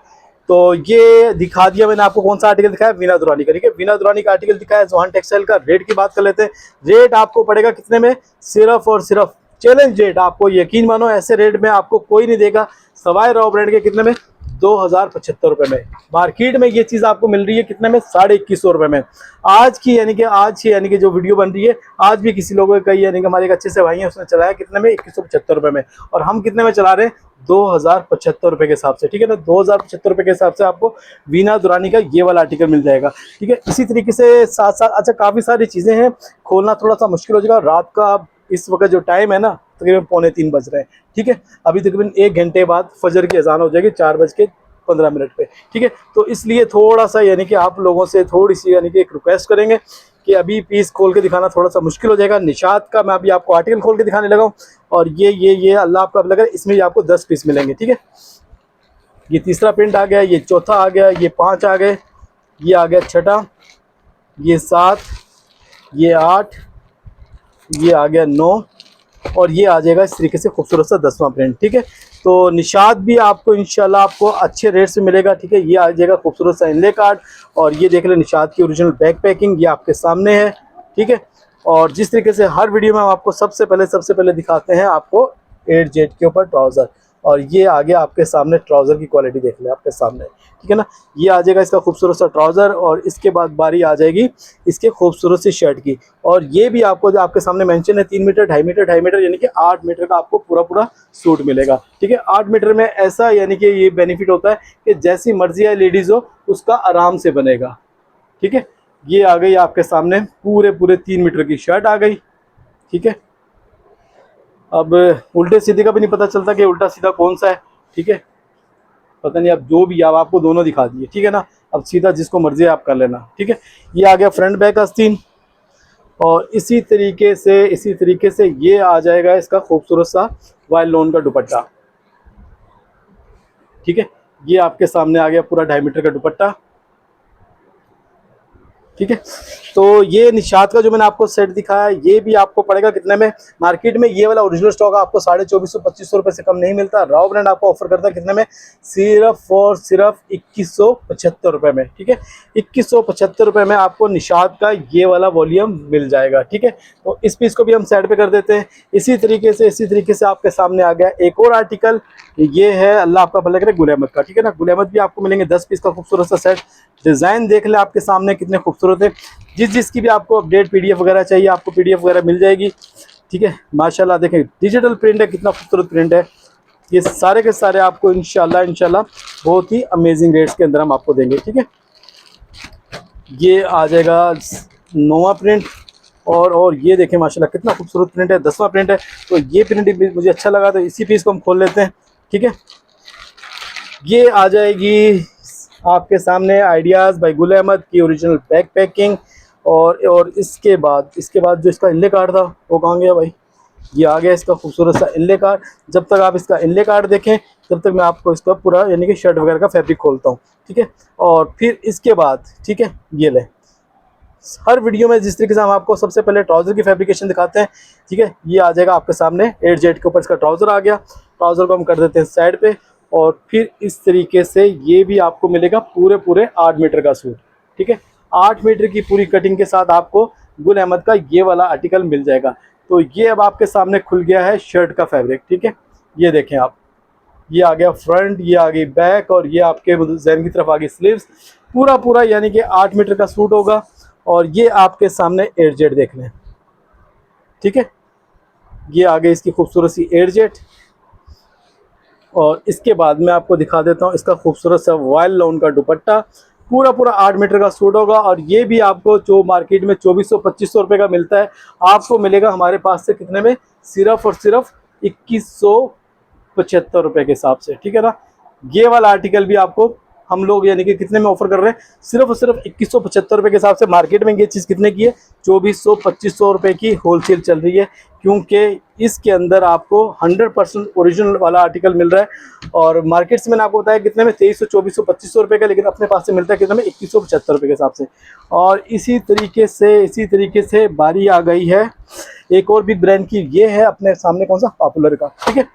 तो ये दिखा दिया मैंने आपको, कौन सा आर्टिकल दिखाया, वीना दुरानी का, ठीक है। वीना दुरानी का आर्टिकल दिखाया जोहान टेक्सटाइल का। रेट की बात कर लेते हैं, रेट आपको पड़ेगा कितने में, सिर्फ और सिर्फ चैलेंज रेट, आपको यकीन मानो ऐसे रेट में आपको कोई नहीं देगा, सवाई राव ब्रांड के कितने में, 2075 रुपये में। मार्केट में ये चीज़ आपको मिल रही है कितने में, 2150 रुपये में। आज की यानी कि जो वीडियो बन रही है, आज भी किसी लोगों का यानी कि हमारे एक अच्छे से भाई हैं, उसने चलाया कितने में, 2175 रुपये में। और हम कितने में चला रहे हैं, 2075 रुपये के हिसाब से, ठीक है ना। 2075 रुपये के हिसाब से आपको वीना दुरानी का ये वाला आर्टिकल मिल जाएगा, ठीक है। इसी तरीके से साथ साथ अच्छा काफ़ी सारी चीज़ें हैं, खोलना थोड़ा सा मुश्किल हो जाएगा रात का। इस वक्त जो टाइम है ना, तकरीबन 2:45 बज रहे हैं, ठीक है। अभी तकरीबन 1 घंटे बाद फजर की अजान हो जाएगी 4:15 पे, ठीक है। तो इसलिए थोड़ा सा यानी कि आप लोगों से थोड़ी सी यानी कि एक रिक्वेस्ट करेंगे कि अभी पीस खोल के दिखाना थोड़ा सा मुश्किल हो जाएगा। निशात का मैं अभी आपको आर्टिकल खोल के दिखाने लगा हूँ, और ये अल्लाह आपको अब लगा, इसमें आपको 10 पीस मिलेंगे, ठीक है। ये तीसरा प्रिंट आ गया, ये चौथा आ गया, ये 5 आ गए, ये आ गया छठा, ये 7, ये 8, ये आ गया 9, और ये आ जाएगा इस तरीके से खूबसूरत सा 10वां प्रिंट, ठीक है। तो निशात भी आपको इंशाल्लाह आपको अच्छे रेट से मिलेगा, ठीक है। ये आ जाएगा खूबसूरत सा इनले कार्ड, और ये देख लें निशात की ओरिजिनल बैक पैकिंग, ये आपके सामने है, ठीक है। और जिस तरीके से हर वीडियो में हम आपको सबसे पहले दिखाते हैं आपको 8 जेट के ऊपर ट्राउज़र, और ये आगे आपके सामने ट्राउज़र की क्वालिटी देख लें आपके सामने, ठीक है ना। ये आ जाएगा इसका खूबसूरत सा ट्राउज़र, और इसके बाद बारी आ जाएगी इसके खूबसूरत सी शर्ट की। और ये भी आपको जो आपके सामने मेंशन है 3 मीटर, 2.5 मीटर यानी कि 8 मीटर का आपको पूरा पूरा सूट मिलेगा, ठीक है। 8 मीटर में ऐसा यानी कि ये बेनिफिट होता है कि जैसी मर्जी है लेडीज़ हो उसका आराम से बनेगा, ठीक है। ये आ गई आपके सामने पूरे 3 मीटर की शर्ट आ गई, ठीक है। अब उल्टे सीधे का भी नहीं पता चलता कि उल्टा सीधा कौन सा है, ठीक है। पता नहीं, अब जो भी, अब आपको दोनों दिखा दिए, ठीक है ना। अब सीधा जिसको मर्जी आप कर लेना, ठीक है। ये आ गया फ्रंट बैक आस्तीन, और इसी तरीके से ये आ जाएगा इसका खूबसूरत सा वाइल लोन का दुपट्टा, ठीक है। ये आपके सामने आ गया पूरा 2.5 मीटर का दुपट्टा, ठीक है। तो ये निशात का जो मैंने आपको सेट दिखाया, ये भी आपको पड़ेगा कितने में? मार्केट में ये वाला ओरिजिनल स्टॉक आपको 2450-2500 रुपये से कम नहीं मिलता। राव ब्रांड आपको ऑफर करता है कितने में? सिर्फ और सिर्फ 2175 रुपये में। ठीक है, 2175 रुपये में आपको निशात का ये वाला वॉल्यूम मिल जाएगा। ठीक है, तो इस पीस को भी हम साइड पे कर देते हैं। इसी तरीके से आपके सामने आ गया एक और आर्टिकल, ये है अल्लाह आपका भला करे गुल अहमद का। ठीक है ना, गुल अहमद भी आपको मिलेंगे 10 पीस का खूबसूरत सा सेट। डिज़ाइन देख ले आपके सामने कितने खूबसूरत है। जिसकी भी आपको अपडेट पीडीएफ वगैरह चाहिए, आपको पीडीएफ वगैरह मिल जाएगी। ठीक है, माशाल्लाह देखें डिजिटल प्रिंट है, कितना खूबसूरत प्रिंट है। ये सारे के सारे आपको इंशाल्लाह बहुत ही अमेजिंग रेट्स के अंदर हम आपको देंगे। ठीक है, ये आ जाएगा 9वां प्रिंट और ये देखें माशाल्लाह कितना खूबसूरत प्रिंट है, 10वां प्रिंट है। तो ये प्रिंट भी मुझे अच्छा लगा, तो इसी पीस को हम खोल लेते हैं। ठीक है, ये आ जाएगी आपके सामने आइडियाज़ बाय गुल अहमद की ओरिजिनल बैक पैकिंग। और इसके बाद जो इसका इनले कार्ड था वो कहाँ गया भाई? ये आ गया इसका खूबसूरत सा इनले कार्ड। जब तक आप इसका इनले कार्ड देखें तब तक मैं आपको इसका पूरा यानी कि शर्ट वगैरह का फैब्रिक खोलता हूँ। ठीक है, और फिर इसके बाद ठीक है, ये ले हर वीडियो में जिस तरीके से हम आपको सबसे पहले ट्राउज़र की फैब्रिकेशन दिखाते हैं। ठीक है, ये आ जाएगा आपके सामने 8Z के ऊपर इसका ट्राउज़र आ गया। ट्राउज़र को हम कर देते हैं साइड पे, और फिर इस तरीके से ये भी आपको मिलेगा पूरे 8 मीटर का सूट। ठीक है, 8 मीटर की पूरी कटिंग के साथ आपको गुल अहमद का ये वाला आर्टिकल मिल जाएगा। तो ये अब आपके सामने खुल गया है शर्ट का फैब्रिक। ठीक है, ये देखें आप, ये आ गया फ्रंट, ये आ गई बैक, और ये आपके जहन की तरफ आ गई स्लीव्स। पूरा यानी कि 8 मीटर का सूट होगा। और ये आपके सामने 8Z देख लें। ठीक है, ये आ गई इसकी खूबसूरत सी 8Z। और इसके बाद मैं आपको दिखा देता हूँ इसका खूबसूरत सा वाइल लॉन का दुपट्टा। पूरा 8 मीटर का सूट होगा। और ये भी आपको जो मार्केट में 2400-2500 रुपये का मिलता है, आपको मिलेगा हमारे पास से कितने में? सिर्फ और सिर्फ 2175 रुपये के हिसाब से। ठीक है ना, ये वाला आर्टिकल भी आपको हम लोग यानी कि कितने में ऑफर कर रहे हैं? सिर्फ और सिर्फ 2175 रुपये के हिसाब से। मार्केट में ये चीज़ कितने की है? 2400-2500 रुपये की होलसेल चल रही है, क्योंकि इसके अंदर आपको 100% ओरिजिनल वाला आर्टिकल मिल रहा है। और मार्केट से मैंने आपको बताया कितने में? 2300-2400 रुपये का, लेकिन अपने पास से मिलता है कितने में? 2175 रुपये के हिसाब से। और इसी तरीके से बारी आ गई है एक और भी ब्रांड की। ये है अपने सामने कौन सा? पॉपुलर का। ठीक है,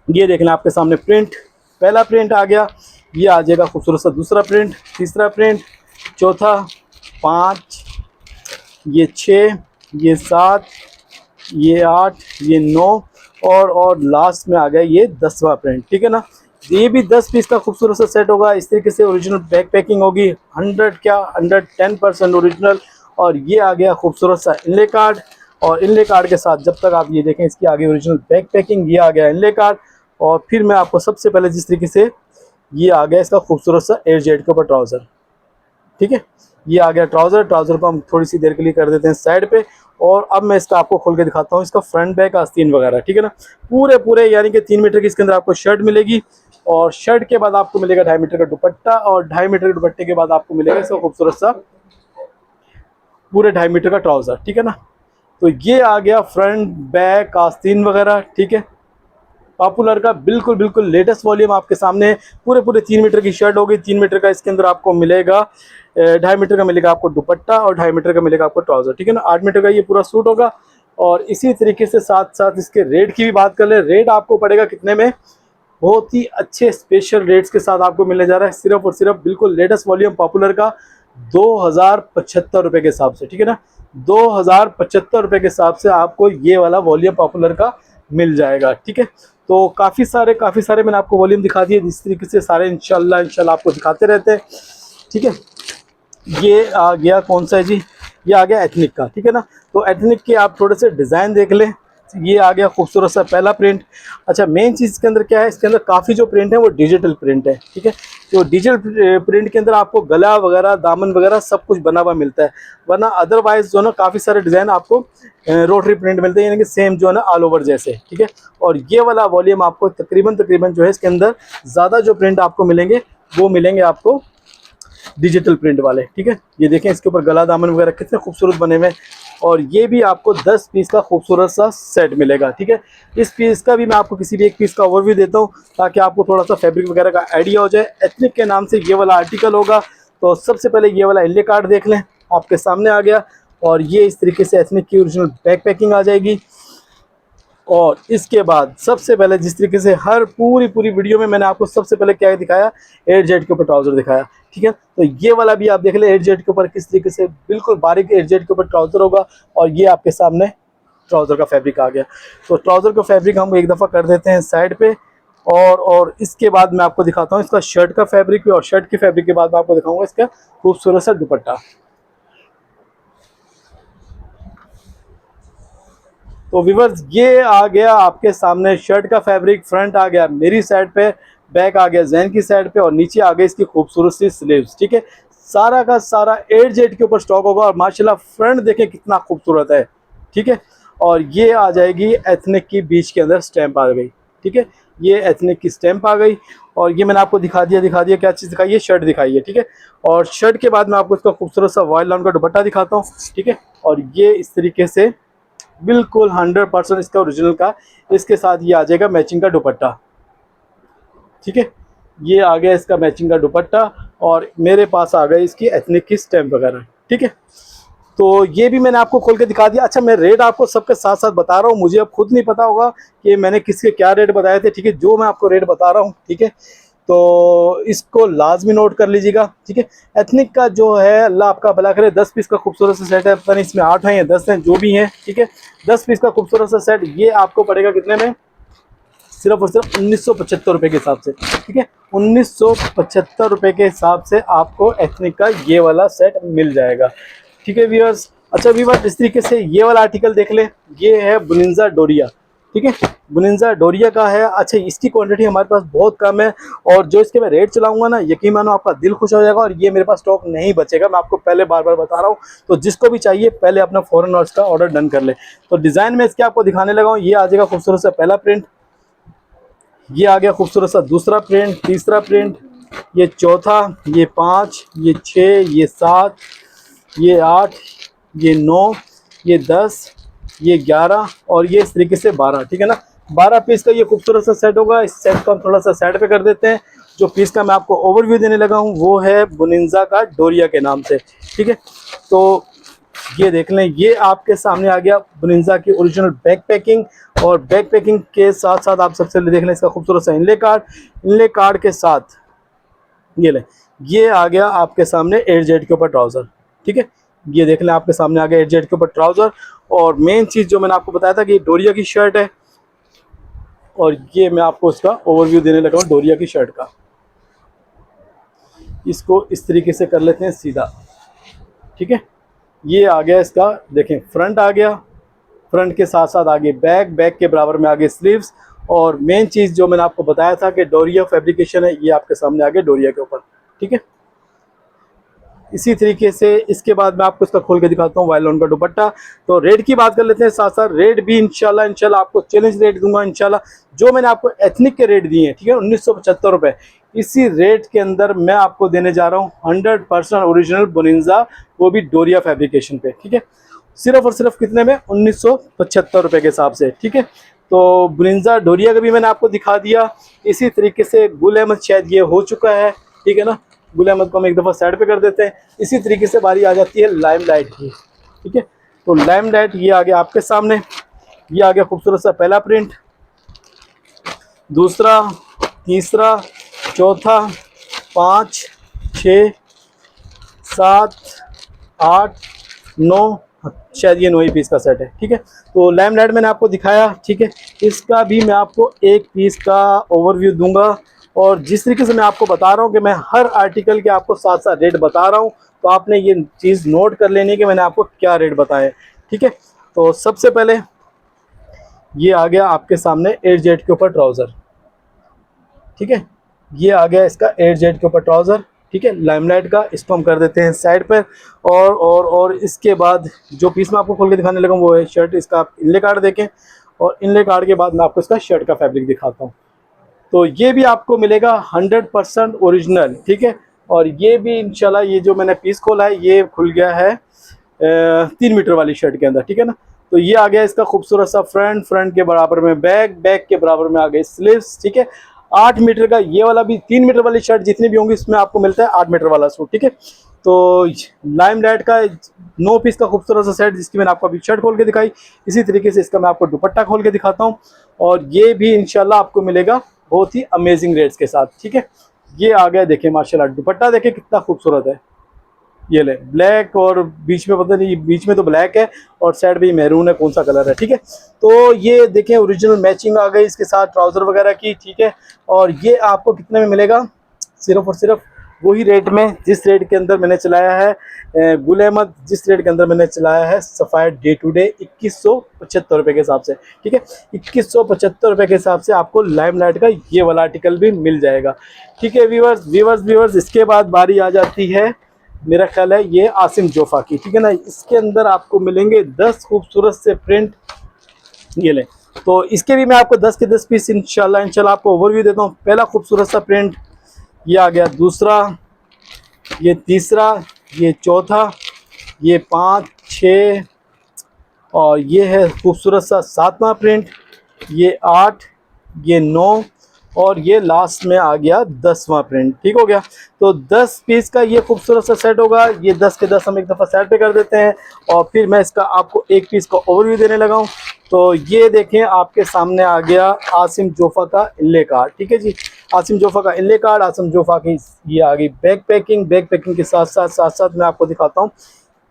ये देखना आपके सामने प्रिंट, पहला प्रिंट आ गया। ये आ जाएगा खूबसूरत सा दूसरा प्रिंट, तीसरा प्रिंट, चौथा, 5, ये 6, ये 7, ये 8, ये 9, और लास्ट में आ गया ये 10वां प्रिंट। ठीक है ना, ये भी 10 पीस का खूबसूरत सा सेट होगा। इस तरीके से ओरिजिनल बैक पैकिंग होगी, 110% ओरिजिनल। और ये आ गया खूबसूरत सा इनले कार्ड। और इनले कार्ड के साथ जब तक आप ये देखें इसकी आगे ओरिजिनल बैक पैकिंग, ये आ गया इनले कार्ड। और फिर मैं आपको सबसे पहले जिस तरीके से ये आ गया इसका खूबसूरत सा 8Z के ऊपर ट्राउज़र। ठीक है, ये आ गया ट्राउज़र को हम थोड़ी सी देर के लिए कर देते हैं साइड पे। और अब मैं इसका आपको खोल के दिखाता हूँ इसका फ्रंट बैक आस्तीन वगैरह। ठीक है ना, पूरे यानी कि 3 मीटर की इसके अंदर आपको शर्ट मिलेगी। और शर्ट के बाद आपको मिलेगा 2.5 मीटर का दुपट्टा। और 2.5 मीटर के दुपट्टे के बाद आपको मिलेगा इसका खूबसूरत सा पूरे 2.5 मीटर का ट्राउज़र। ठीक है ना, तो ये आ गया फ्रंट बैक आस्तीन वगैरह। ठीक है, पॉपुलर का बिल्कुल लेटेस्ट वॉल्यूम आपके सामने है। पूरे 3 मीटर की शर्ट होगी, 3 मीटर का इसके अंदर आपको मिलेगा, 2.5 मीटर का मिलेगा आपको दुपट्टा, और 2.5 मीटर का मिलेगा आपको ट्राउज़र। ठीक है ना, 8 मीटर का ये पूरा सूट होगा। और इसी तरीके से साथ इसके रेट की भी बात कर ले। रेट आपको पड़ेगा कितने में? बहुत ही अच्छे स्पेशल रेट्स के साथ आपको मिलने जा रहा है, सिर्फ और सिर्फ बिल्कुल लेटेस्ट वॉल्यूम पॉपुलर का 2075 रुपये के हिसाब से। ठीक है ना, 2075 रुपये के हिसाब से आपको ये वाला वॉल्यूम पॉपुलर का मिल जाएगा। ठीक है, तो काफ़ी सारे मैंने आपको वॉल्यूम दिखा दिए। इस तरीके से सारे इंशाल्लाह आपको दिखाते रहते हैं। ठीक है, ये आ गया कौन सा है जी? ये आ गया एथनिक का। ठीक है ना, तो एथनिक के आप थोड़े से डिज़ाइन देख लें। ये आ गया खूबसूरत सा पहला प्रिंट। अच्छा, मेन चीज़ इसके अंदर क्या है? इसके अंदर काफ़ी जो प्रिंट है वो डिजिटल प्रिंट है। ठीक है, तो डिजिटल प्रिंट के अंदर आपको गला वगैरह, दामन वगैरह सब कुछ बना हुआ मिलता है। वरना अदरवाइज जो है ना काफ़ी सारे डिज़ाइन आपको रोटरी प्रिंट मिलते हैं, यानी कि सेम जो है ना ऑल ओवर जैसे। ठीक है, और ये वाला वॉल्यूम आपको तकरीबन जो है इसके अंदर ज़्यादा जो प्रिंट आपको मिलेंगे वो मिलेंगे आपको डिजिटल प्रिंट वाले। ठीक है, ये देखें इसके ऊपर गला दामन वगैरह कितने खूबसूरत बने हुए हैं। और ये भी आपको 10 पीस का खूबसूरत सा सेट मिलेगा। ठीक है, इस पीस का भी मैं आपको किसी भी एक पीस का ओवरव्यू देता हूँ ताकि आपको थोड़ा सा फैब्रिक वगैरह का आइडिया हो जाए। एथनिक के नाम से ये वाला आर्टिकल होगा। तो सबसे पहले ये वाला इनले कार्ड देख लें, आपके सामने आ गया। और ये इस तरीके से एथनिक की ओरिजिनल बैक पैकिंग आ जाएगी। और इसके बाद सबसे पहले जिस तरीके से हर पूरी वीडियो में मैंने आपको सबसे पहले क्या दिखाया, 8Z के ऊपर ट्राउज़र दिखाया, ठीक है। तो ये वाला भी आप देख ले 8Z के ऊपर किस तरीके से बिल्कुल बारीक 8Z के ऊपर ट्राउज़र होगा। और ये आपके सामने ट्राउज़र का फैब्रिक आ गया। तो ट्राउज़र का फैब्रिक हम एक दफ़ा कर देते हैं साइड पे। और इसके बाद मैं आपको दिखाता हूँ इसका शर्ट का फैब्रिक भी, और शर्ट के फैब्रिक के बाद मैं आपको दिखाऊंगा इसका खूबसूरत सा दुपट्टा। तो व्यूअर्स ये आ गया आपके सामने शर्ट का फैब्रिक, फ्रंट आ गया मेरी साइड पे, बैक आ गया जैन की साइड पे, और नीचे आ गई इसकी खूबसूरत सी स्लीव्स, ठीक है। सारा का सारा 8Z के ऊपर स्टॉक होगा। और माशाल्लाह फ्रंट देखें कितना खूबसूरत है, ठीक है। और ये आ जाएगी एथनिक की बीच के अंदर स्टैंप आ गई, ठीक है। ये एथनिक की स्टैंप आ गई। और ये मैंने आपको दिखा दिया क्या चीज़ दिखाई है, शर्ट दिखाई है, ठीक है। और शर्ट के बाद मैं आपको इसका खूबसूरत सा वाइल्ड लाउन का दुपट्टा दिखाता हूँ, ठीक है। और ये इस तरीके से बिल्कुल 100% इसका ओरिजिनल का, इसके साथ ये आ जाएगा मैचिंग का दुपट्टा, ठीक है। ये आ गया इसका मैचिंग का दुपट्टा। और मेरे पास आ गई इसकी एथनिक की स्टैम्प वगैरह, ठीक है। तो ये भी मैंने आपको खोल के दिखा दिया। अच्छा, मैं रेट आपको सबके साथ साथ बता रहा हूँ, मुझे अब खुद नहीं पता होगा कि मैंने किसके क्या रेट बताए थे, ठीक है। जो मैं आपको रेट बता रहा हूँ, ठीक है, तो इसको लाजमी नोट कर लीजिएगा, ठीक है। एथनिक का जो है अल्लाह आपका भला करे, 10 पीस का खूबसूरत सा सेट है, पता नहीं इसमें 8 हैं या 10 हैं, जो भी हैं, ठीक है। 10 पीस का खूबसूरत सा सेट ये आपको पड़ेगा कितने में, सिर्फ और सिर्फ 1975 रुपये के हिसाब से, ठीक है। 1975 रुपये के हिसाब से आपको एथनिक का ये वाला सेट मिल जाएगा, ठीक है व्यूअर्स। अच्छा व्यूअर्स, इस तरीके से ये वाला आर्टिकल देख लें, ये है बुनिंजा डोरिया, ठीक है। बुनिंजा डोरिया का है। अच्छा, इसकी क्वांटिटी हमारे पास बहुत कम है, और जो इसके मैं रेट चलाऊंगा ना, यकीन मानो आपका दिल खुश हो जाएगा। और ये मेरे पास स्टॉक नहीं बचेगा, मैं आपको पहले बार बार बता रहा हूँ। तो जिसको भी चाहिए पहले अपना फौरन और इसका ऑर्डर डन कर ले। तो डिज़ाइन में इसके आपको दिखाने लगा हूँ। ये आ जाएगा खूबसूरत सा पहला प्रिंट, ये आ गया खूबसूरत सा दूसरा प्रिंट, तीसरा प्रिंट, ये चौथा, ये 5, ये 6, ये 7, ये 8, ये 9, ये 10, ये 11, और ये इस तरीके से 12, ठीक है ना। 12 पीस का ये खूबसूरत सा सेट होगा। इस सेट को हम थोड़ा सा साइड पे कर देते हैं। जो पीस का मैं आपको ओवरव्यू देने लगा हूँ वो है बुनिंजा का डोरिया के नाम से, ठीक है। तो ये देख लें, ये आपके सामने आ गया बुनिंजा की ओरिजिनल बैक पैकिंग। और बैक पैकिंग के साथ साथ आप सबसे देख लें इसका खूबसूरत सा इनले कार्ड, इनले कार्ड के साथ ये लें, ये आ गया आपके सामने 8Z के ऊपर ट्राउज़र, ठीक है। ये देख लें आपके सामने आ गया 8Z के ऊपर ट्राउज़र। और मेन चीज़ जो मैंने आपको बताया था कि डोरिया की शर्ट है, और ये मैं आपको इसका ओवरव्यू देने लगा हूँ डोरिया की शर्ट का। इसको इस तरीके से कर लेते हैं सीधा, ठीक है। ये आ गया इसका, देखें फ्रंट आ गया, फ्रंट के साथ साथ आगे बैक, बैक के बराबर में आगे स्लीव्स। और मेन चीज़ जो मैंने आपको बताया था कि डोरिया फैब्रिकेशन है, ये आपके सामने आगे डोरिया के ऊपर, ठीक है। इसी तरीके से इसके बाद मैं आपको इसका खोल के दिखाता हूँ वाइलोन का दुपट्टा। तो रेट की बात कर लेते हैं साथ साथ। रेट भी इंशाल्लाह आपको चैलेंज रेट दूंगा इंशाल्लाह। जो मैंने आपको एथनिक के रेट दिए हैं, ठीक है, 1975 रुपये, इसी रेट के अंदर मैं आपको देने जा रहा हूँ 100% ओरिजिनल बुनिंजा, वो भी डोरिया फैब्रिकेशन पे, ठीक है। सिर्फ और सिर्फ कितने में, 1975 रुपये के हिसाब से, ठीक है। तो बुनिंजा डोरिया का भी मैंने आपको दिखा दिया। इसी तरीके से गुल अहमद शायद ये हो चुका है, ठीक है ना। गुल अहमद को हम एक दफ़ा साइड पे कर देते हैं। इसी तरीके से बारी आ जाती है लाइम लाइट की, ठीक है। तो लाइम लाइट ये आ गया आपके सामने, ये आ गया खूबसूरत सा पहला प्रिंट, दूसरा, तीसरा, चौथा, 5, 6, 7, 8, 9, शायद ये 9 पीस का सेट है, ठीक है। तो लाइम लाइट मैंने आपको दिखाया, ठीक है। इसका भी मैं आपको एक पीस का ओवरव्यू दूंगा। और जिस तरीके से मैं आपको बता रहा हूँ कि मैं हर आर्टिकल के आपको साथ साथ रेट बता रहा हूँ, तो आपने ये चीज़ नोट कर लेनी है कि मैंने आपको क्या रेट बताया, ठीक है। तो सबसे पहले ये आ गया आपके सामने 8Z के ऊपर ट्राउज़र, ठीक है। ये आ गया इसका 8Z के ऊपर ट्राउज़र, ठीक है, लाइमलाइट का। इसको हम कर देते हैं साइड पर। और इसके बाद जो पीस मैं आपको खोल के दिखाने लगा वो है शर्ट। इसका आप इनले कार्ड देखें, और इनले कार्ड के बाद मैं आपको इसका शर्ट का फैब्रिक दिखाता हूँ। तो ये भी आपको मिलेगा 100% ओरिजिनल, ठीक है। और ये भी इंशाल्लाह, ये जो मैंने पीस खोला है ये खुल गया है 3 मीटर वाली शर्ट के अंदर, ठीक है ना। तो ये आ गया इसका खूबसूरत सा फ्रंट, फ्रंट के बराबर में बैक, बैक के बराबर में आ गई स्लीव्स, ठीक है। 8 मीटर का ये वाला भी, 3 मीटर वाली शर्ट जितनी भी होंगी इसमें आपको मिलता है 8 मीटर वाला सूट, ठीक है। तो लाइमलाइट का 9 पीस का खूबसूरत सा सेट, जिसकी मैंने आपको अभी शर्ट खोल के दिखाई, इसी तरीके से इसका मैं आपको दुपट्टा खोल के दिखाता हूँ, और ये भी इंशाल्लाह आपको मिलेगा बहुत ही अमेजिंग रेट्स के साथ, ठीक है। ये आ गया, देखें माशाल्लाह दुपट्टा देखें कितना खूबसूरत है, ये ले ब्लैक और बीच में पता नहीं, बीच में तो ब्लैक है और साइड भी मैरून है, कौन सा कलर है, ठीक है। तो ये देखें ओरिजिनल मैचिंग आ गई इसके साथ ट्राउज़र वगैरह की, ठीक है। और ये आपको कितने में मिलेगा, सिर्फ और सिर्फ वही रेट में जिस रेट के अंदर मैंने चलाया है गुल अहमद, जिस रेट के अंदर मैंने चलाया है सफ़ायर डे टू डे 2175 रुपये के हिसाब से, ठीक है। 2175 रुपये के हिसाब से आपको लाइमलाइट का ये वाला आर्टिकल भी मिल जाएगा, ठीक है। व्यूवर्स इसके बाद बारी आ जाती है, मेरा ख्याल है ये आसिम जोफ़ा की, ठीक है ना। इसके अंदर आपको मिलेंगे 10 खूबसूरत से प्रिंट, ये लें। तो इसके भी मैं आपको 10 के 10 पीस इंशाल्लाह आपको ओवरव्यू देता हूँ। पहला खूबसूरत सा प्रिंट ये आ गया, दूसरा, ये तीसरा, ये चौथा, ये 5, 6, और ये है खूबसूरत सा 7वां प्रिंट, ये 8, ये 9, और ये लास्ट में आ गया 10वां प्रिंट, ठीक हो गया। तो 10 पीस का ये खूबसूरत सा सेट होगा। ये 10 के 10 हम एक दफ़ा साइड पे कर देते हैं, और फिर मैं इसका आपको एक पीस का ओवरव्यू देने लगा हूँ। तो ये देखें आपके सामने आ गया आसिम जोफ़ा का इल्ले कार्ड, ठीक है जी। आसिम जोफ़ा का इल्ले कार्ड, आसिम जोफ़ा की ये आ गई बैक पैकिंग के साथ साथ मैं आपको दिखाता हूँ।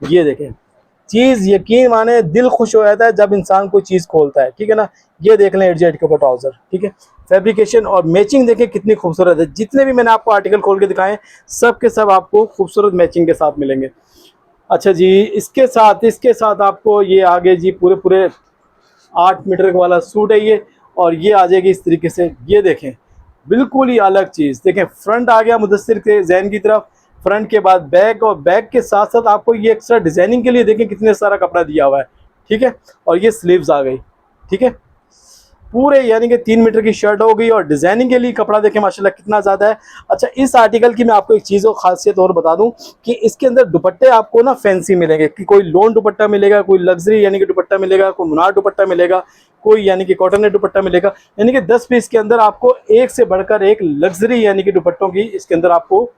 ये देखें चीज़, यकीन माने दिल खुश हो जाता है जब इंसान कोई चीज़ खोलता है, ठीक है ना। ये देख लें एडजेट के ऊपर ट्राउज़र, ठीक है। फैब्रिकेशन और मैचिंग देखें कितनी खूबसूरत है। जितने भी मैंने आपको आर्टिकल खोल के दिखाए सब के सब आपको खूबसूरत मैचिंग के साथ मिलेंगे। अच्छा जी, इसके साथ आपको ये आगे जी पूरे 8 मीटर वाला सूट है ये, और ये आ जाएगी इस तरीके से। ये देखें बिल्कुल ही अलग चीज़, देखें फ्रंट आ गया मुदस्सिर के जहन की तरफ, फ्रंट के बाद बैक, और बैक के साथ साथ आपको ये एक्स्ट्रा डिजाइनिंग के लिए देखें कितने सारा कपड़ा दिया हुआ है, ठीक है। और ये स्लीव्स आ गई, ठीक है। पूरे यानी कि 3 मीटर की शर्ट हो गई, और डिजाइनिंग के लिए कपड़ा देखें माशाल्लाह कितना ज़्यादा है। अच्छा, इस आर्टिकल की मैं आपको एक चीज़ और खासियत और बता दूं कि इसके अंदर दुपट्टे आपको ना फैंसी मिलेंगे, कि कोई लोन दुपट्टा मिलेगा, कोई लग्जरी यानी कि दुपट्टा मिलेगा, कोई मुनार दुपट्टा मिलेगा, कोई यानी कि कॉटन दुपट्टा मिलेगा। यानी कि 10 पीस के अंदर आपको एक से बढ़कर एक लग्जरी यानी कि दुपट्टों की इसके अंदर आपको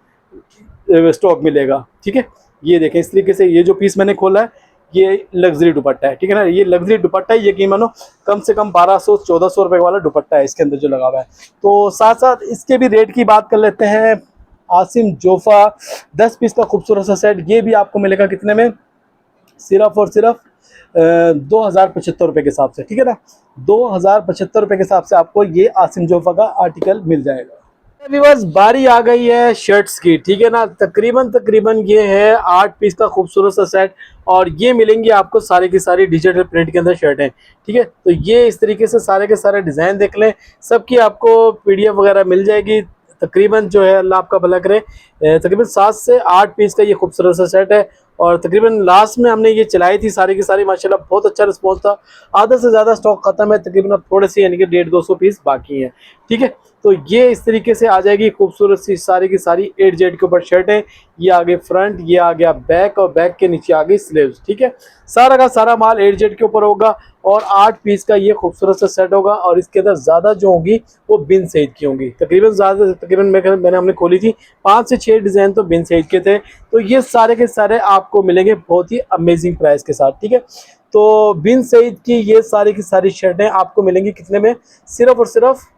स्टॉक मिलेगा, ठीक है। ये देखें इस तरीके से, ये जो पीस मैंने खोला है ये लग्जरी दुपट्टा है, ठीक है ना। ये लग्जरी दुपट्टा है, यकीन मानो कम से कम 1200-1400 रुपये वाला दुपट्टा है इसके अंदर जो लगा हुआ है। तो साथ साथ इसके भी रेट की बात कर लेते हैं। आसिम जोफ़ा 10 पीस का खूबसूरत सा सेट, ये भी आपको मिलेगा कितने में, सिर्फ और सिर्फ 2075 रुपये के हिसाब से, ठीक है ना। 2075 रुपये के हिसाब से आपको ये आसिम जोफ़ा का आर्टिकल मिल जाएगा। व्यूअर्स बारी आ गई है शर्ट्स की, ठीक है ना। तकरीबन ये है 8 पीस का खूबसूरत सा सेट, और ये मिलेंगी आपको सारी की सारी डिजिटल प्रिंट के अंदर शर्टें, ठीक है। तो ये इस तरीके से सारे के सारे डिज़ाइन देख लें, सबकी आपको PDF वगैरह मिल जाएगी। तकरीबन जो है अल्लाह आपका भला करे, तकरीबन 7 से 8 पीस का ये खूबसूरत सा सेट है, और तकरीबन लास्ट में हमने ये चलाई थी सारी की सारी, माशाल्लाह बहुत अच्छा रिस्पॉन्स था। आधा से ज़्यादा स्टॉक खत्म है, तकरीबन अब थोड़े से यानी कि 150-200 पीस बाकी हैं, ठीक है। तो ये इस तरीके से आ जाएगी खूबसूरत सी सारी की सारी 8Z के ऊपर शर्टें। ये आगे फ्रंट, ये आ गया बैक, और बैक के नीचे आ गई स्लीव्स, ठीक है। सारा का सारा माल 8Z के ऊपर होगा, और 8 पीस का ये खूबसूरत सा सेट होगा। और इसके अंदर ज़्यादा जो होंगी वो बिन सईद की होंगी, तकरीबन मैंने हमने खोली थी 5 से 6 डिज़ाइन तो बिन सईद के थे। तो ये सारे के सारे आपको मिलेंगे बहुत ही अमेजिंग प्राइस के साथ, ठीक है। तो बिन सईद की ये सारी की सारी शर्टें आपको मिलेंगी कितने में, सिर्फ और सिर्फ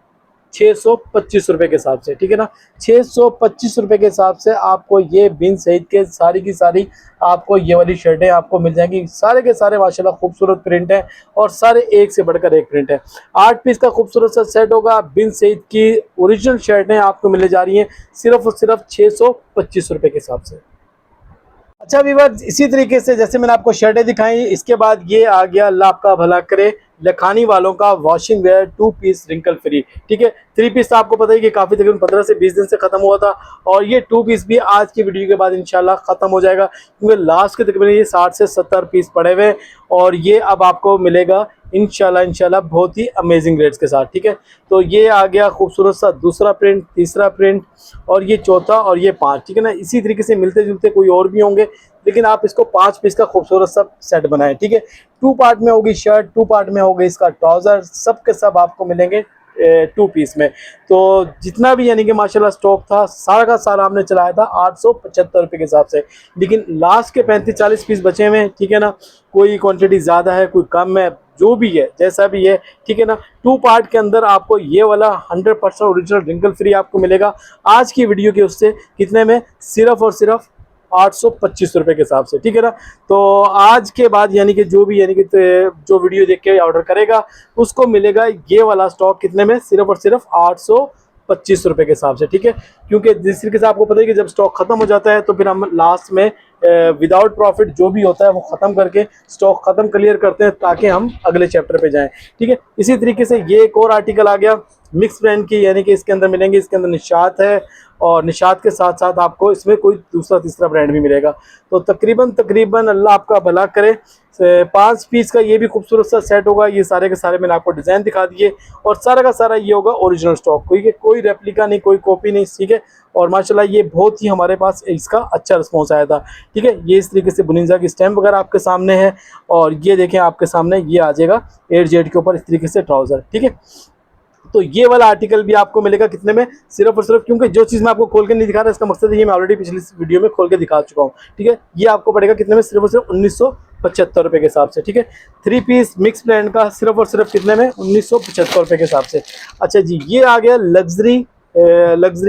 625 रुपये के हिसाब से, ठीक है ना। 625 रुपये के हिसाब से आपको ये बिन सईद के सारी की सारी आपको ये वाली शर्टें आपको मिल जाएंगी। सारे के सारे माशाल्लाह खूबसूरत प्रिंट है, और सारे एक से बढ़कर एक प्रिंट है। 8 पीस का खूबसूरत सा सेट होगा। बिन सईद की ओरिजिनल शर्टें आपको मिलने जा रही हैं सिर्फ और सिर्फ 625 रुपये के हिसाब से। अच्छा व्यूअर्स, इसी तरीके से जैसे मैंने आपको शर्टें दिखाई, इसके बाद ये आ गया अल्लाह आपका भला करे लखानी वालों का washing wear 2 piece wrinkle free, ठीक है। 3 पीस तो आपको पता ही कि काफ़ी तकरीबन 15 से 20 दिन से ख़त्म हुआ था, और ये 2 पीस भी आज की वीडियो के बाद इंशाल्लाह ख़त्म हो जाएगा, क्योंकि लास्ट के तकरीबन ये 60 से 70 पीस पड़े हुए, और ये अब आपको मिलेगा इंशाल्लाह बहुत ही अमेजिंग रेट्स के साथ, ठीक है। तो ये आ गया खूबसूरत सा दूसरा प्रिंट, तीसरा प्रिंट, और ये चौथा, और ये 5, ठीक है ना। इसी तरीके से मिलते जुलते कोई और भी होंगे, लेकिन आप इसको 5 पीस का खूबसूरत सा सेट बनाएं, ठीक है। 2 पार्ट में होगी शर्ट, 2 पार्ट में होगी इसका ट्राउज़र, सब के सब आपको मिलेंगे टू पीस में। तो जितना भी यानी कि माशाल्लाह स्टॉक था सारा का सारा हमने चलाया था 875 रुपये के हिसाब से। लेकिन लास्ट के 35-40 पीस बचे हुए हैं, ठीक है ना, कोई क्वांटिटी ज़्यादा है कोई कम है, जो भी है जैसा भी है, ठीक है ना। टू पार्ट के अंदर आपको ये वाला 100% ओरिजिनल रिंकल फ्री आपको मिलेगा आज की वीडियो के उससे कितने में, सिर्फ और सिर्फ 825 रुपये के हिसाब से, ठीक है ना। तो आज के बाद यानी कि जो भी यानी कि जो वीडियो देख के ऑर्डर करेगा उसको मिलेगा ये वाला स्टॉक कितने में, सिर्फ और सिर्फ 825 रुपये के हिसाब से, ठीक है। क्योंकि जिस तरीके से आपको पता है कि जब स्टॉक खत्म हो जाता है तो फिर हम लास्ट में विदाउट प्रॉफिट जो भी होता है वो ख़त्म करके स्टॉक ख़त्म क्लियर करते हैं ताकि हम अगले चैप्टर पे जाएं, ठीक है। इसी तरीके से ये एक और आर्टिकल आ गया मिक्स ब्रांड की, यानी कि इसके अंदर मिलेंगे, इसके अंदर निशात है और निशात के साथ साथ आपको इसमें कोई दूसरा तीसरा ब्रांड भी मिलेगा। तो तकरीबन अल्लाह आपका भला करे 5 पीस का ये भी खूबसूरत सा सेट होगा। ये सारे के सारे मैंने आपको डिज़ाइन दिखा दिए और सारा का सारा ये होगा ओरिजिनल स्टॉक, कोई रेप्लिका नहीं, कोई कॉपी नहीं, ठीक है। और माशाल्लाह ये बहुत ही हमारे पास इसका अच्छा रिस्पॉन्स आया था, ठीक है। ये इस तरीके से बुनिंजा की स्टैम्प वगैरह आपके सामने है और ये देखें आपके सामने ये आ जाएगा 8Z के ऊपर इस तरीके से ट्राउज़र, ठीक है। तो ये वाला आर्टिकल भी आपको मिलेगा कितने में, सिर्फ और सिर्फ, क्योंकि जो चीज़ मैं आपको खोल के नहीं दिखा रहा इसका मकसद है ये मैं ऑलरेडी पिछली वीडियो में खोल के दिखा चुका हूँ, ठीक है। ये आपको पड़ेगा कितने में, सिर्फ और सिर्फ 1975 रुपये के हिसाब से, ठीक है। 3 पीस मिक्स ब्रांड का सिर्फ और सिर्फ कितने में, 1975 रुपये के हिसाब से। अच्छा जी, ये आ गया लग्जरी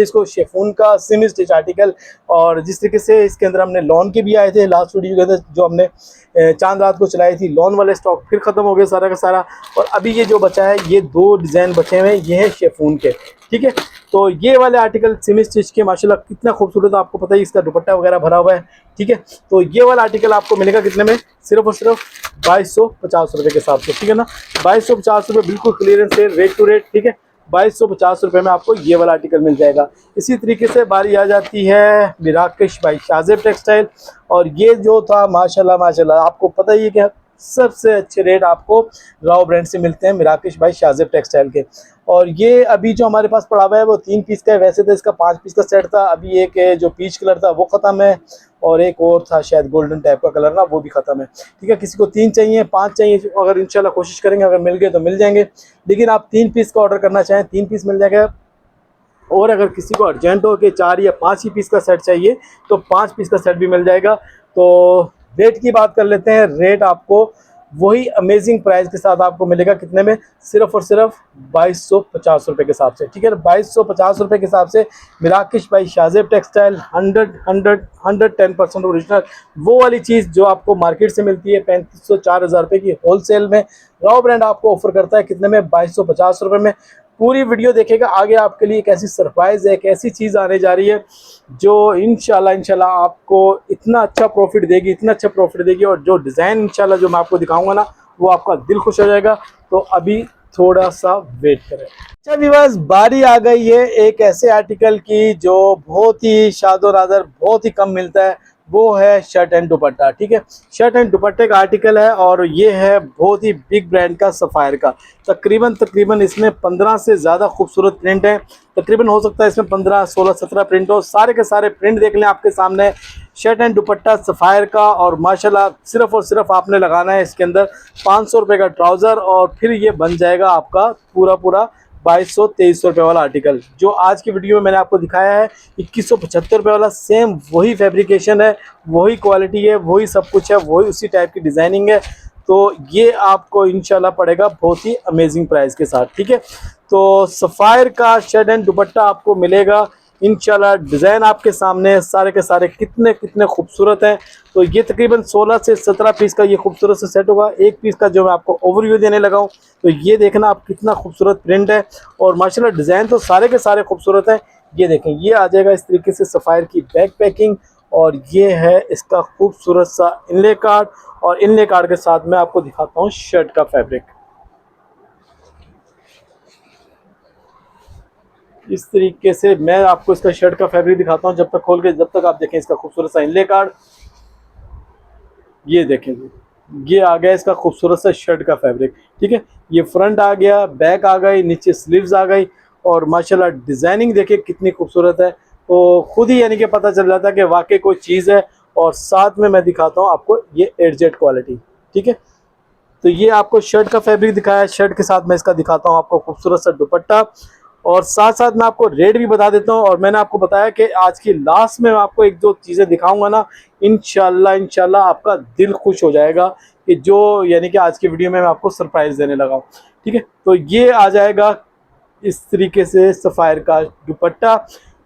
इसको शेफून का सेमी स्टिच आर्टिकल। और जिस तरीके से इसके अंदर हमने लॉन के भी आए थे लास्ट वीडियो के अंदर जो हमने चांद रात को चलाई थी, लॉन वाले स्टॉक फिर ख़त्म हो गया सारा का सारा। और अभी ये जो बचा है ये 2 डिज़ाइन बचे हुए हैं, ये है शेफून के, ठीक है। तो ये वाले आर्टिकल सेमी स्टिच के माशाल्लाह कितना खूबसूरत, आपको पता है इसका दुपट्टा वगैरह भरा हुआ है, ठीक है। तो ये वाला आर्टिकल आपको मिलेगा कितने में, सिर्फ और सिर्फ 2250 रुपये के हिसाब से, ठीक है ना। 2250 रुपये बिल्कुल क्लियरेंस से रेट टू रेट, ठीक है। 2250 रुपये में आपको ये वाला आर्टिकल मिल जाएगा। इसी तरीके से बारी आ जाती है मिराकिश बाई शाज़ेब टेक्सटाइल। और ये जो था माशाल्लाह आपको पता ही है कि सबसे अच्छे रेट आपको राव ब्रांड से मिलते हैं मिराकिश बाई शाज़ेब टेक्सटाइल के। और ये अभी जो हमारे पास पड़ा हुआ है वो 3 पीस का है, वैसे तो इसका 5 पीस का सेट था। अभी एक जो पीच कलर था वो ख़त्म है और एक और था शायद गोल्डन टाइप का कलर ना, वो भी ख़त्म है, ठीक है। किसी को 3 चाहिए 5 चाहिए, अगर इंशाल्लाह कोशिश करेंगे, अगर मिल गए तो मिल जाएंगे। लेकिन आप 3 पीस का ऑर्डर करना चाहें 3 पीस मिल जाएगा। और अगर किसी को अर्जेंट हो कि 4 या 5 ही पीस का सेट चाहिए तो 5 पीस का सेट भी मिल जाएगा। तो रेट की बात कर लेते हैं। रेट आपको वही अमेजिंग प्राइस के साथ आपको मिलेगा कितने में, सिर्फ और सिर्फ 2250 रुपये के हिसाब से, ठीक है। 2250 रुपये के हिसाब से मिराकिश बाई शाज़ेब टेक्सटाइल 110% ओरिजिनल, वो वाली चीज़ जो आपको मार्केट से मिलती है 3500-4000 रुपये की होलसेल में, राव ब्रांड आपको ऑफर करता है कितने में, 2250 रुपये में। पूरी वीडियो देखेगा, आगे आपके लिए एक ऐसी सरप्राइज़ है, एक ऐसी चीज़ आने जा रही है जो इंशाल्लाह आपको इतना अच्छा प्रॉफिट देगी और जो डिज़ाइन इंशाल्लाह जो मैं आपको दिखाऊंगा ना वो आपका दिल खुश हो जाएगा। तो अभी थोड़ा सा वेट करें। अच्छा व्यूअर्स, बारी आ गई है एक ऐसे आर्टिकल की जो बहुत ही शादो नादर बहुत ही कम मिलता है, वो है शर्ट एंड दुपट्टा, ठीक है। शर्ट एंड दुपट्टे का आर्टिकल है और ये है बहुत ही बिग ब्रांड का सफ़ायर का। तकरीबन इसमें 15 से ज़्यादा खूबसूरत प्रिंट है। तकरीबन हो सकता है इसमें 15, 16, 17 प्रिंट हो। सारे के सारे प्रिंट देख लें आपके सामने, शर्ट एंड दुपट्टा सफ़ायर का। और माशाल्लाह सिर्फ और सिर्फ आपने लगाना है इसके अंदर 500 रुपये का ट्राउज़र और फिर ये बन जाएगा आपका पूरा 2200-2300 रुपये वाला आर्टिकल। जो आज की वीडियो में मैंने आपको दिखाया है 2175 रुपये वाला, सेम वही फैब्रिकेशन है, वही क्वालिटी है, वही सब कुछ है, वही उसी टाइप की डिज़ाइनिंग है। तो ये आपको इंशाल्लाह पड़ेगा बहुत ही अमेजिंग प्राइस के साथ, ठीक है। तो सफ़ायर का शर्ट एंड दुपट्टा आपको मिलेगा इंशाल्लाह। डिज़ाइन आपके सामने है, सारे के सारे कितने खूबसूरत हैं। तो ये तकरीबन 16 से 17 पीस का ये खूबसूरत सा सेट होगा। एक पीस का जो मैं आपको ओवरव्यू देने लगा हूँ, तो ये देखना आप कितना खूबसूरत प्रिंट है और माशाल्लाह डिज़ाइन तो सारे के सारे खूबसूरत हैं। ये देखें, ये आ जाएगा इस तरीके से सफ़ायर की बैक पैकिंग और ये है इसका खूबसूरत सा इनले कार्ड। और इनले कार्ड के साथ मैं आपको दिखाता हूँ शर्ट का फैब्रिक। इस तरीके से मैं आपको इसका शर्ट का फैब्रिक दिखाता हूँ जब तक खोल के, जब तक आप देखें इसका खूबसूरत सा इनले कार्ड। ये देखें जी, ये आ गया इसका खूबसूरत सा शर्ट का फैब्रिक, ठीक है। ये फ्रंट आ गया, बैक आ गई, नीचे स्लीव्स आ गई और माशाल्लाह डिज़ाइनिंग देखिए कितनी खूबसूरत है। तो खुद ही यानी कि पता चल जाता है कि वाकई कोई चीज़ है। और साथ में मैं दिखाता हूँ आपको ये 8Z क्वालिटी, ठीक है। तो ये आपको शर्ट का फैब्रिक दिखाया है, शर्ट के साथ मैं इसका दिखाता हूँ आपको खूबसूरत सा दुपट्टा, और साथ साथ मैं आपको रेट भी बता देता हूँ। और मैंने आपको बताया कि आज की लास्ट में मैं आपको एक दो चीज़ें दिखाऊंगा ना, इंशाल्लाह आपका दिल खुश हो जाएगा कि जो यानी कि आज की वीडियो में मैं आपको सरप्राइज़ देने लगा हूँ। ठीक है, तो ये आ जाएगा इस तरीके से सफ़ायर का दुपट्टा।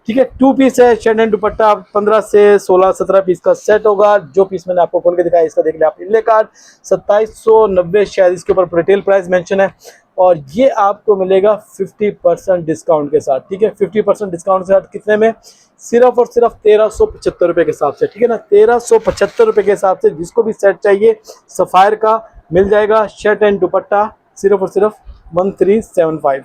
ठीक है, 2 पीस है शर्ट एंड दुपट्टा, 15 से 16-17 पीस का सेट होगा। जो पीस मैंने आपको खोल के दिखाया इसका देख लिया आप इनले कार्ड, 2790 शायद इसके ऊपर रिटेल प्राइस मेंशन है, और ये आपको मिलेगा 50% डिस्काउंट के साथ। ठीक है, 50% डिस्काउंट के साथ कितने में, सिर्फ और सिर्फ 1375 रुपये के हिसाब से। ठीक है ना, 1375 रुपये के हिसाब से जिसको भी सेट चाहिए सफ़ायर का मिल जाएगा, शर्ट एंड दुपट्टा सिर्फ और सिर्फ 1375।